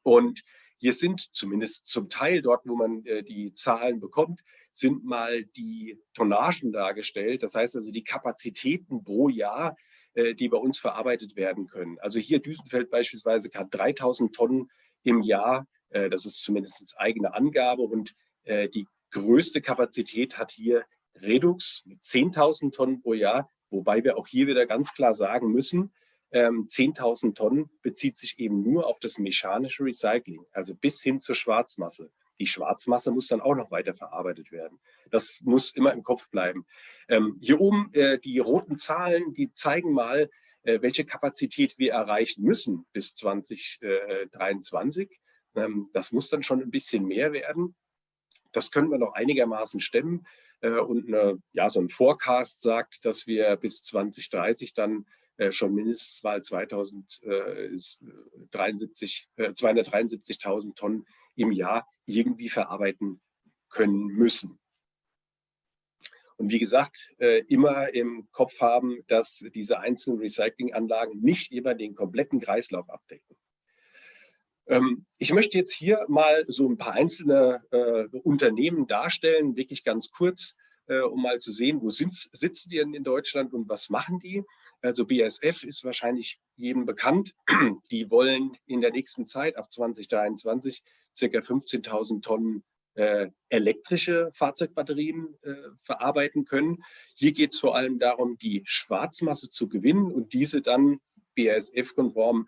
Und hier sind zumindest zum Teil dort, wo man die Zahlen bekommt, sind mal die Tonnagen dargestellt. Das heißt also die Kapazitäten pro Jahr, die bei uns verarbeitet werden können. Also hier Düsenfeld beispielsweise kann 3000 Tonnen im Jahr, das ist zumindest eigene Angabe, und die größte Kapazität hat hier Redux mit 10.000 Tonnen pro Jahr, wobei wir auch hier wieder ganz klar sagen müssen, 10.000 Tonnen bezieht sich eben nur auf das mechanische Recycling, also bis hin zur Schwarzmasse. Die Schwarzmasse muss dann auch noch weiter verarbeitet werden. Das muss immer im Kopf bleiben. Hier oben die roten Zahlen, die zeigen mal, welche Kapazität wir erreichen müssen bis 2023. Das muss dann schon ein bisschen mehr werden. Das können wir noch einigermaßen stemmen. Und so ein Forecast sagt, dass wir bis 2030 dann schon mindestens mal 273.000 Tonnen im Jahr irgendwie verarbeiten können müssen. Und wie gesagt, immer im Kopf haben, dass diese einzelnen Recyclinganlagen nicht immer den kompletten Kreislauf abdecken. Ich möchte jetzt hier mal so ein paar einzelne Unternehmen darstellen, wirklich ganz kurz, um mal zu sehen, wo sitzen die denn in Deutschland und was machen die. Also BASF ist wahrscheinlich jedem bekannt. Die wollen in der nächsten Zeit, ab 2023, ca. 15.000 Tonnen elektrische Fahrzeugbatterien verarbeiten können. Hier geht es vor allem darum, die Schwarzmasse zu gewinnen und diese dann BASF-konform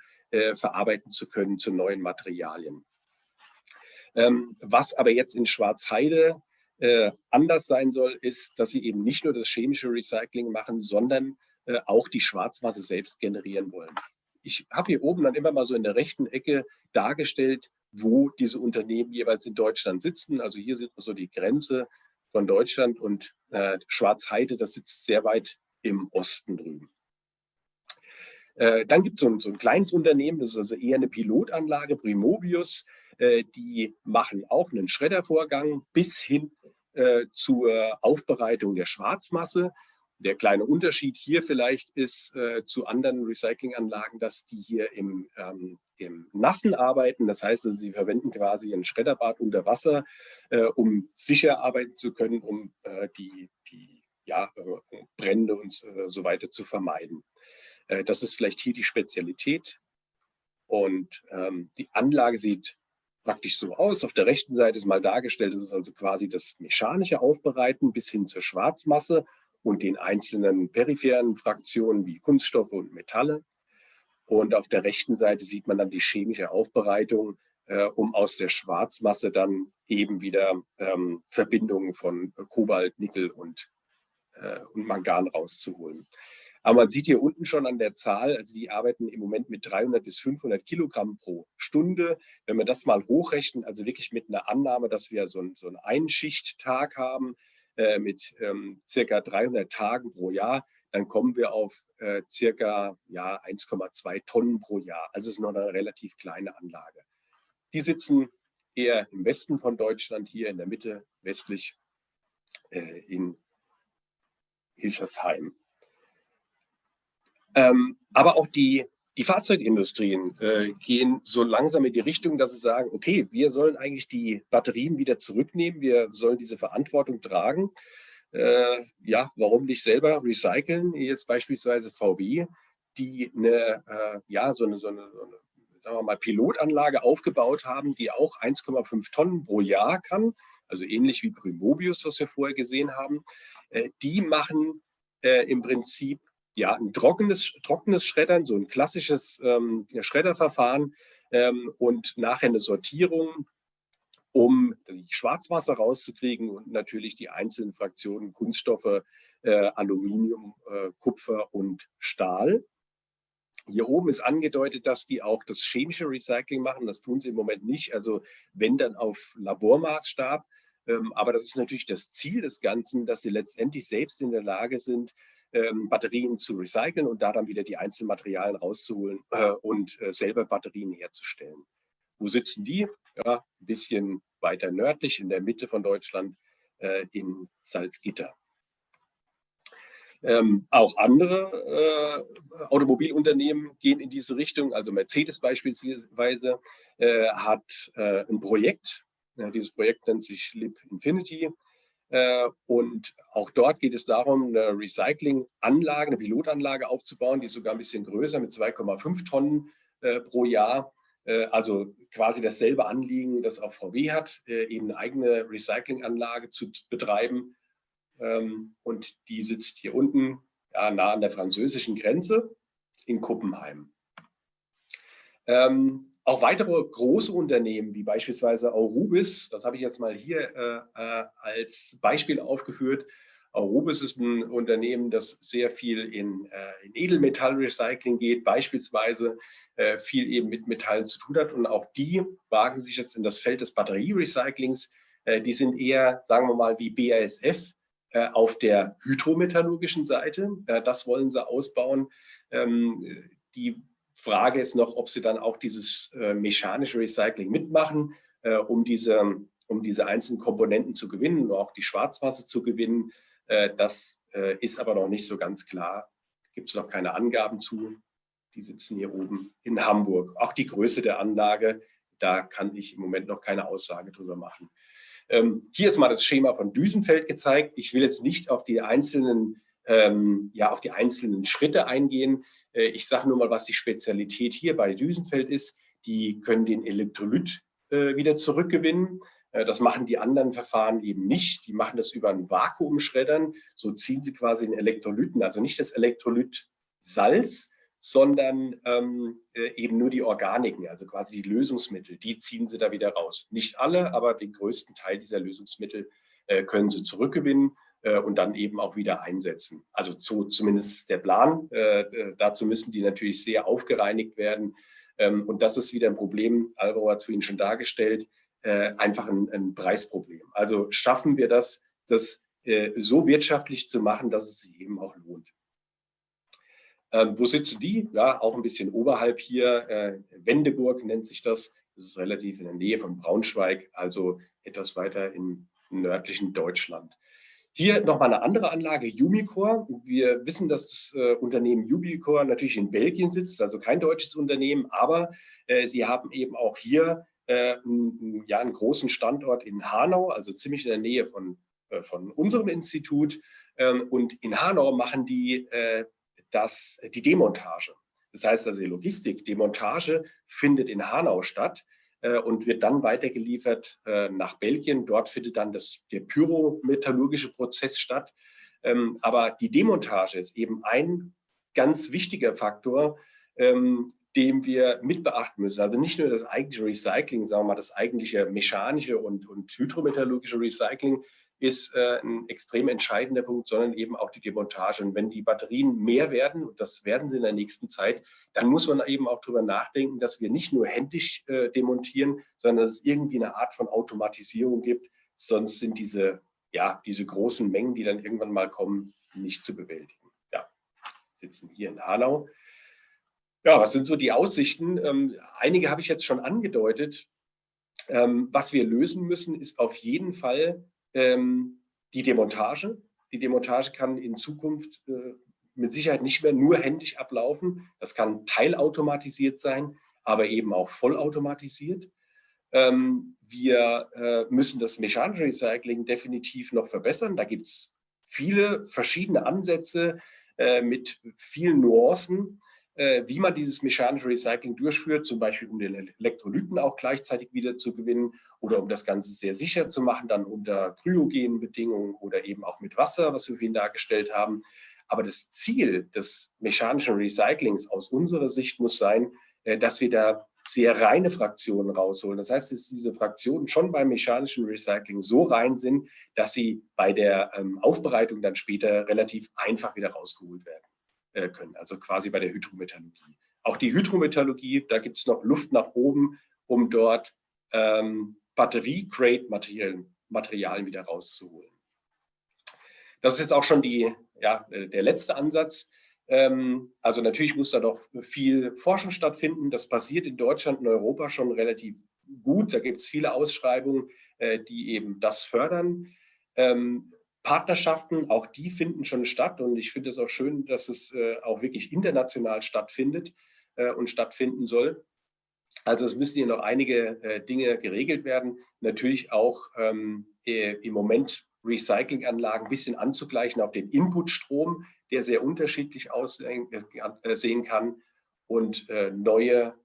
verarbeiten zu können zu neuen Materialien. Was aber jetzt in Schwarzheide anders sein soll, ist, dass sie eben nicht nur das chemische Recycling machen, sondern auch die Schwarzmasse selbst generieren wollen. Ich habe hier oben dann immer mal so in der rechten Ecke dargestellt, wo diese Unternehmen jeweils in Deutschland sitzen. Also hier sieht man so die Grenze von Deutschland und Schwarzheide, das sitzt sehr weit im Osten drüben. Dann gibt es so ein kleines Unternehmen, das ist also eher eine Pilotanlage, Primobius. Die machen auch einen Schreddervorgang bis hin zur Aufbereitung der Schwarzmasse. Der kleine Unterschied hier vielleicht ist zu anderen Recyclinganlagen, dass die hier im Nassen arbeiten. Das heißt, also, sie verwenden quasi ein Schredderbad unter Wasser, um sicher arbeiten zu können, um die Brände und so weiter zu vermeiden. Das ist vielleicht hier die Spezialität. Und die Anlage sieht praktisch so aus. Auf der rechten Seite ist mal dargestellt, das ist also quasi das mechanische Aufbereiten bis hin zur Schwarzmasse und den einzelnen peripheren Fraktionen wie Kunststoffe und Metalle. Und auf der rechten Seite sieht man dann die chemische Aufbereitung, um aus der Schwarzmasse dann eben wieder Verbindungen von Kobalt, Nickel und Mangan rauszuholen. Aber man sieht hier unten schon an der Zahl, also die arbeiten im Moment mit 300 bis 500 Kilogramm pro Stunde. Wenn wir das mal hochrechnen, also wirklich mit einer Annahme, dass wir so einen Einschichttag haben mit circa 300 Tagen pro Jahr, dann kommen wir auf circa 1,2 Tonnen pro Jahr. Also es ist noch eine relativ kleine Anlage. Die sitzen eher im Westen von Deutschland, hier in der Mitte westlich in Hilschersheim. Aber auch die Fahrzeugindustrien gehen so langsam in die Richtung, dass sie sagen, okay, wir sollen eigentlich die Batterien wieder zurücknehmen, wir sollen diese Verantwortung tragen. Warum nicht selber recyceln? Jetzt beispielsweise VW, die so eine sagen wir mal, Pilotanlage aufgebaut haben, die auch 1,5 Tonnen pro Jahr kann, also ähnlich wie Primobius, was wir vorher gesehen haben. Die machen im Prinzip ein trockenes Schreddern, so ein klassisches Schredderverfahren und nachher eine Sortierung, um die Schwarzmasse rauszukriegen und natürlich die einzelnen Fraktionen, Kunststoffe, Aluminium, Kupfer und Stahl. Hier oben ist angedeutet, dass die auch das chemische Recycling machen. Das tun sie im Moment nicht, also wenn dann auf Labormaßstab. Aber das ist natürlich das Ziel des Ganzen, dass sie letztendlich selbst in der Lage sind, Batterien zu recyceln und da dann wieder die einzelnen Materialien rauszuholen und selber Batterien herzustellen. Wo sitzen die? Ja, ein bisschen weiter nördlich, in der Mitte von Deutschland, in Salzgitter. Auch andere Automobilunternehmen gehen in diese Richtung. Also Mercedes beispielsweise hat ein Projekt. Dieses Projekt nennt sich Lib Infinity. Und auch dort geht es darum, eine Recyclinganlage, eine Pilotanlage aufzubauen, die ist sogar ein bisschen größer mit 2,5 Tonnen pro Jahr. Also quasi dasselbe Anliegen, das auch VW hat, eben eine eigene Recyclinganlage zu betreiben. Und die sitzt hier unten nah an der französischen Grenze in Kuppenheim. Auch weitere große Unternehmen, wie beispielsweise Aurubis, das habe ich jetzt mal hier als Beispiel aufgeführt. Aurubis ist ein Unternehmen, das sehr viel in Edelmetallrecycling geht, beispielsweise viel eben mit Metallen zu tun hat. Und auch die wagen sich jetzt in das Feld des Batterierecyclings. Die sind eher, sagen wir mal, wie BASF auf der hydrometallurgischen Seite. Das wollen sie ausbauen. Die Frage ist noch, ob sie dann auch dieses mechanische Recycling mitmachen, um diese einzelnen Komponenten zu gewinnen und auch die Schwarzmasse zu gewinnen. Das ist aber noch nicht so ganz klar. Gibt es noch keine Angaben zu. Die sitzen hier oben in Hamburg. Auch die Größe der Anlage, da kann ich im Moment noch keine Aussage drüber machen. Hier ist mal das Schema von Duesenfeld gezeigt. Ich will jetzt nicht auf die einzelnen, auf die einzelnen Schritte eingehen. Ich sage nur mal, was die Spezialität hier bei Duesenfeld ist. Die können den Elektrolyt wieder zurückgewinnen. Das machen die anderen Verfahren eben nicht. Die machen das über ein Vakuumschreddern. So ziehen sie quasi den Elektrolyten, also nicht das Elektrolytsalz, sondern eben nur die Organiken, also quasi die Lösungsmittel, die ziehen sie da wieder raus. Nicht alle, aber den größten Teil dieser Lösungsmittel können sie zurückgewinnen und dann eben auch wieder einsetzen. Also so zumindest der Plan. Dazu müssen die natürlich sehr aufgereinigt werden. Und das ist wieder ein Problem, Alvaro hat es vorhin schon dargestellt, einfach ein Preisproblem. Also schaffen wir das so wirtschaftlich zu machen, dass es sich eben auch lohnt. Wo sitzen die? Ja, auch ein bisschen oberhalb hier. Wendeburg nennt sich das. Das ist relativ in der Nähe von Braunschweig, also etwas weiter im nördlichen Deutschland. Hier nochmal eine andere Anlage, Umicore. Wir wissen, dass das Unternehmen Umicore natürlich in Belgien sitzt, also kein deutsches Unternehmen, aber sie haben eben auch hier einen großen Standort in Hanau, also ziemlich in der Nähe von unserem Institut. Und in Hanau machen die die Demontage. Das heißt also, die Logistik, Demontage findet in Hanau statt und wird dann weitergeliefert nach Belgien. Dort findet dann der pyrometallurgische Prozess statt. Aber die Demontage ist eben ein ganz wichtiger Faktor, den wir mit beachten müssen. Also nicht nur das eigentliche Recycling, sagen wir mal, das eigentliche mechanische und hydrometallurgische Recycling ist ein extrem entscheidender Punkt, sondern eben auch die Demontage. Und wenn die Batterien mehr werden, und das werden sie in der nächsten Zeit, dann muss man eben auch darüber nachdenken, dass wir nicht nur händisch demontieren, sondern dass es irgendwie eine Art von Automatisierung gibt. Sonst sind diese großen Mengen, die dann irgendwann mal kommen, nicht zu bewältigen. Ja, sitzen hier in Hanau. Ja, was sind so die Aussichten? Einige habe ich jetzt schon angedeutet. Was wir lösen müssen, ist auf jeden Fall die Demontage. Die Demontage kann in Zukunft mit Sicherheit nicht mehr nur händisch ablaufen. Das kann teilautomatisiert sein, aber eben auch vollautomatisiert. Wir müssen das mechanische Recycling definitiv noch verbessern. Da gibt es viele verschiedene Ansätze mit vielen Nuancen, wie man dieses mechanische Recycling durchführt, zum Beispiel um den Elektrolyten auch gleichzeitig wieder zu gewinnen oder um das Ganze sehr sicher zu machen, dann unter kryogenen Bedingungen oder eben auch mit Wasser, was wir vorhin dargestellt haben. Aber das Ziel des mechanischen Recyclings aus unserer Sicht muss sein, dass wir da sehr reine Fraktionen rausholen. Das heißt, dass diese Fraktionen schon beim mechanischen Recycling so rein sind, dass sie bei der Aufbereitung dann später relativ einfach wieder rausgeholt werden können, also quasi bei der Hydrometallurgie. Auch die Hydrometallurgie, da gibt es noch Luft nach oben, um dort Batterie-Grade-Materialien wieder rauszuholen. Das ist jetzt auch schon der letzte Ansatz. Also natürlich muss da noch viel Forschung stattfinden. Das passiert in Deutschland und Europa schon relativ gut. Da gibt es viele Ausschreibungen, die eben das fördern. Partnerschaften, auch die finden schon statt und ich finde es auch schön, dass es auch wirklich international stattfindet und stattfinden soll. Also es müssen hier noch einige Dinge geregelt werden. Natürlich auch im Moment Recyclinganlagen ein bisschen anzugleichen auf den Inputstrom, der sehr unterschiedlich aussehen kann und neue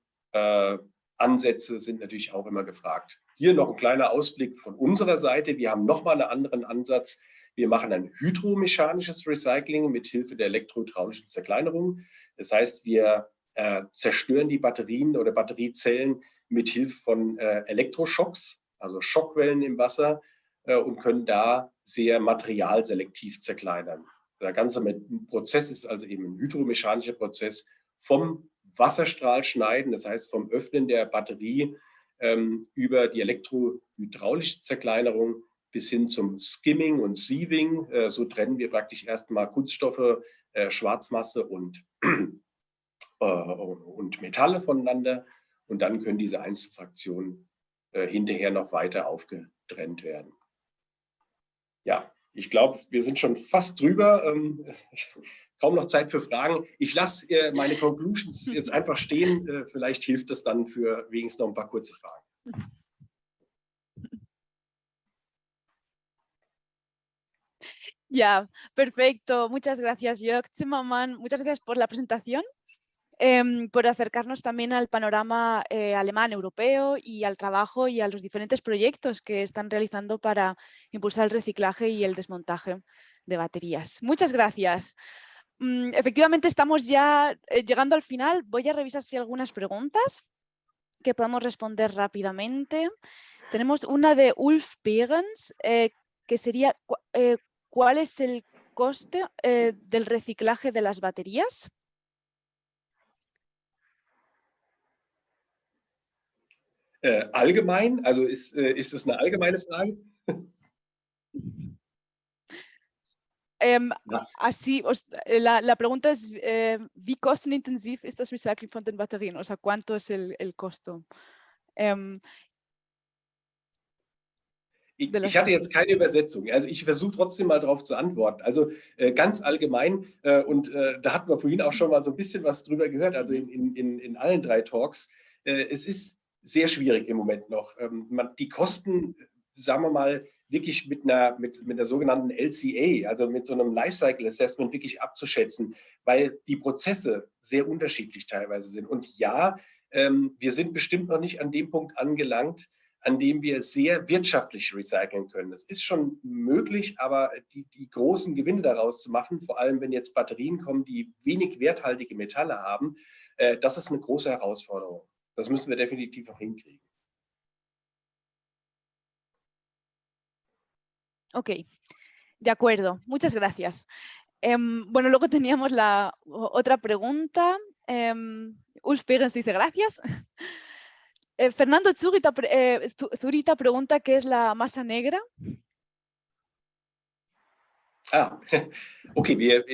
Ansätze sind natürlich auch immer gefragt. Hier noch ein kleiner Ausblick von unserer Seite. Wir haben nochmal einen anderen Ansatz. Wir machen ein hydromechanisches Recycling mit Hilfe der elektrohydraulischen Zerkleinerung. Das heißt, wir zerstören die Batterien oder Batteriezellen mit Hilfe von Elektroschocks, also Schockwellen im Wasser und können da sehr materialselektiv zerkleinern. Der ganze Prozess ist also eben ein hydromechanischer Prozess vom Wasserstrahl schneiden, das heißt vom Öffnen der Batterie über die elektrohydraulische Zerkleinerung bis hin zum Skimming und Sieving. So trennen wir praktisch erstmal Kunststoffe, Schwarzmasse und Metalle voneinander und dann können diese Einzelfraktionen hinterher noch weiter aufgetrennt werden. Ja, ich glaube, wir sind schon fast drüber. Kaum noch Zeit für Fragen. Ich lasse meine Conclusions jetzt einfach stehen. Vielleicht hilft das dann für wenigstens noch ein paar kurze Fragen. Ya, perfecto. Muchas gracias, Jörg Zimmermann. Muchas gracias por la presentación, por acercarnos también al panorama alemán, europeo y al trabajo y a los diferentes proyectos que están realizando para impulsar el reciclaje y el desmontaje de baterías. Muchas gracias. Efectivamente, estamos ya llegando al final. Voy a revisar si hay algunas preguntas que podamos responder rápidamente. Tenemos una de Ulf Behrens, que sería, ¿cuál es el coste del reciclaje de las baterías? Allgemein, also ist es eine allgemeine Frage? Ja. Así, la pregunta es, ¿wie kostenintensiv ist das Recycling von den Batterien? O sea, ¿cuánto es el costo? Ich hatte jetzt keine Übersetzung. Also ich versuche trotzdem mal darauf zu antworten. Also ganz allgemein, da hatten wir vorhin auch schon mal so ein bisschen was drüber gehört, also in allen 3 Talks. Es ist sehr schwierig im Moment noch. Die Kosten, sagen wir mal, wirklich mit einer sogenannten LCA, also mit so einem Lifecycle Assessment wirklich abzuschätzen, weil die Prozesse sehr unterschiedlich teilweise sind. Und ja, wir sind bestimmt noch nicht an dem Punkt angelangt, an dem wir sehr wirtschaftlich recyceln können. Es ist schon möglich, aber die großen Gewinne daraus zu machen, vor allem wenn jetzt Batterien kommen, die wenig werthaltige Metalle haben, das ist eine große Herausforderung. Das müssen wir definitiv noch hinkriegen. Ok, de acuerdo, muchas gracias. Bueno, luego teníamos la otra pregunta. Ulf Behrens dice gracias. Fernando Zurita pregunta qué es la masa negra. Okay, wir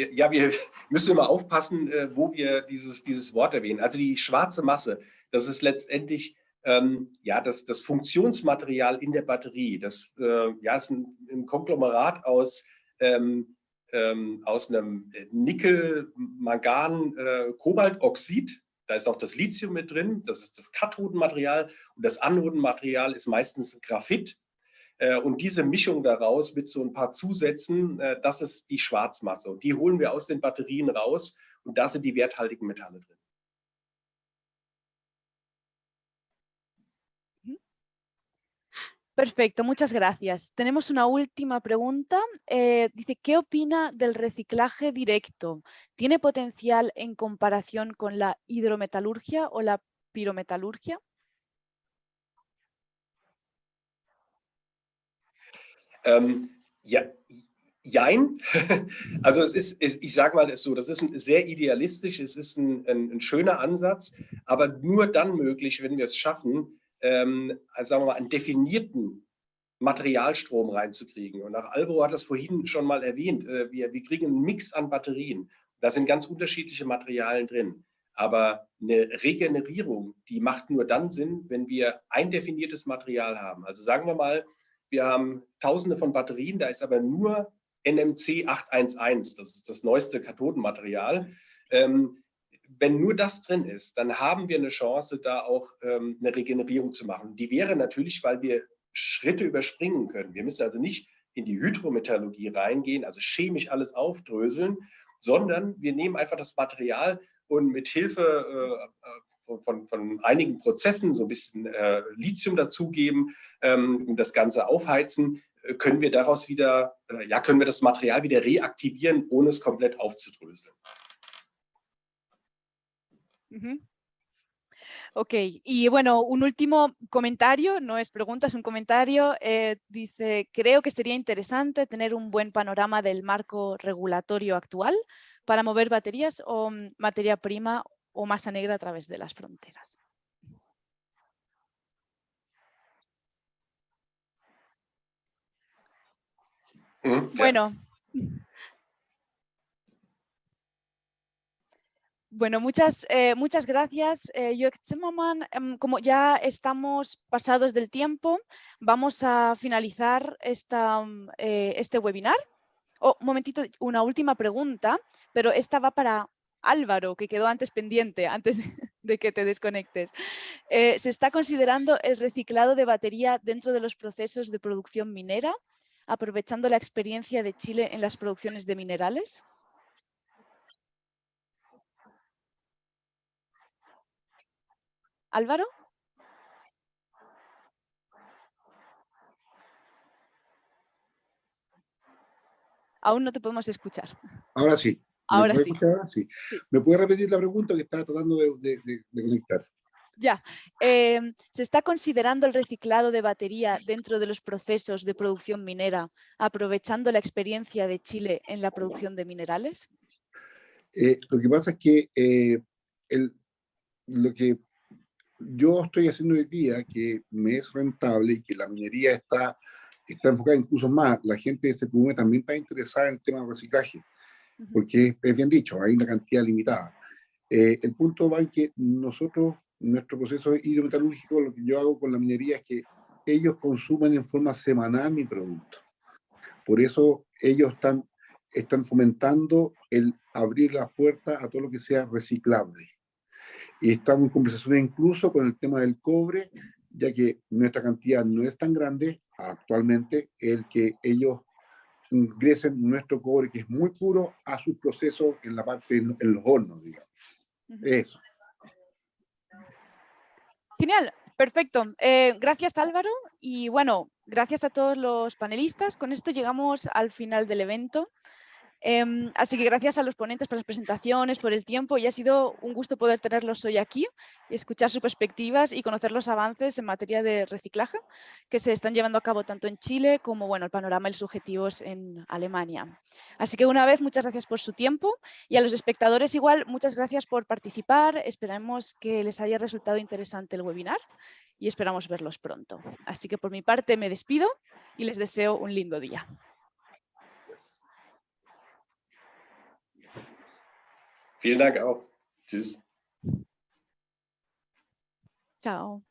müssen immer aufpassen, wo wir dieses Wort erwähnen. Also die schwarze Masse, das ist letztendlich das Funktionsmaterial in der Batterie. Das ist ein Konglomerat aus einem Nickel, Mangan, Kobaltoxid. Da ist auch das Lithium mit drin, das ist das Kathodenmaterial und das Anodenmaterial ist meistens Graphit. Und diese Mischung daraus mit so ein paar Zusätzen, das ist die Schwarzmasse. Und die holen wir aus den Batterien raus und da sind die werthaltigen Metalle drin. Perfecto, muchas gracias. Tenemos una última pregunta. Dice, ¿qué opina del reciclaje directo? ¿Tiene potencial en comparación con la hidrometalurgia o la pirometalurgia? Jein. Also ich sage mal so, das ist sehr idealistisch, es ist ein schöner Ansatz, aber nur dann möglich, wenn wir es schaffen, sagen wir mal, einen definierten Materialstrom reinzukriegen. Und auch Alvaro hat das vorhin schon mal erwähnt, wir kriegen einen Mix an Batterien. Da sind ganz unterschiedliche Materialien drin. Aber eine Regenerierung, die macht nur dann Sinn, wenn wir ein definiertes Material haben. Also sagen wir mal, wir haben Tausende von Batterien, da ist aber nur NMC 811, das ist das neueste Kathodenmaterial. Wenn nur das drin ist, dann haben wir eine Chance, da auch eine Regenerierung zu machen. Die wäre natürlich, weil wir Schritte überspringen können. Wir müssen also nicht in die Hydrometallurgie reingehen, also chemisch alles aufdröseln, sondern wir nehmen einfach das Material und mit Hilfe von einigen Prozessen so ein bisschen Lithium dazugeben und das Ganze aufheizen, können wir daraus wieder, können wir das Material wieder reaktivieren, ohne es komplett aufzudröseln. Ok, y bueno, un último comentario, no es pregunta, es un comentario. Dice, creo que sería interesante tener un buen panorama del marco regulatorio actual para mover baterías o materia prima o masa negra a través de las fronteras. Bueno. Bueno, muchas gracias, Jörg Zimmermann. Como ya estamos pasados del tiempo, vamos a finalizar este webinar. Un momentito, una última pregunta, pero esta va para Álvaro, que quedó antes pendiente, antes de que te desconectes. ¿Se está considerando el reciclado de batería dentro de los procesos de producción minera? aprovechando la experiencia de Chile en las producciones de minerales? Álvaro. Aún no te podemos escuchar. Ahora sí. Ahora puede sí. escuchar ahora? Sí. Sí. ¿Me puede repetir la pregunta que estaba tratando de conectar? Ya. ¿Se está considerando el reciclado de batería dentro de los procesos de producción minera, aprovechando la experiencia de Chile en la producción de minerales? Lo que pasa es que lo que yo estoy haciendo hoy día, que me es rentable y que la minería está enfocada incluso más, la gente de SQM también está interesada en el tema del reciclaje, porque es bien dicho, hay una cantidad limitada. El punto va en que nosotros, nuestro proceso hidrometalúrgico, lo que yo hago con la minería es que ellos consumen en forma semanal mi producto. Por eso ellos están fomentando el abrir las puertas a todo lo que sea reciclable. Y estamos en conversaciones incluso con el tema del cobre, ya que nuestra cantidad no es tan grande actualmente, el que ellos ingresen nuestro cobre, que es muy puro, a sus procesos en la parte, en los hornos, digamos. Eso. Genial, perfecto. Gracias, Álvaro. Y bueno, gracias a todos los panelistas. Con esto llegamos al final del evento. Así que gracias a los ponentes por las presentaciones, por el tiempo, y ha sido un gusto poder tenerlos hoy aquí y escuchar sus perspectivas y conocer los avances en materia de reciclaje que se están llevando a cabo tanto en Chile como bueno, el panorama y los objetivos en Alemania. Así que una vez, muchas gracias por su tiempo y a los espectadores igual, muchas gracias por participar. Esperamos que les haya resultado interesante el webinar y esperamos verlos pronto. Así que por mi parte me despido y les deseo un lindo día. Vielen Dank auch. Tschüss. Chao.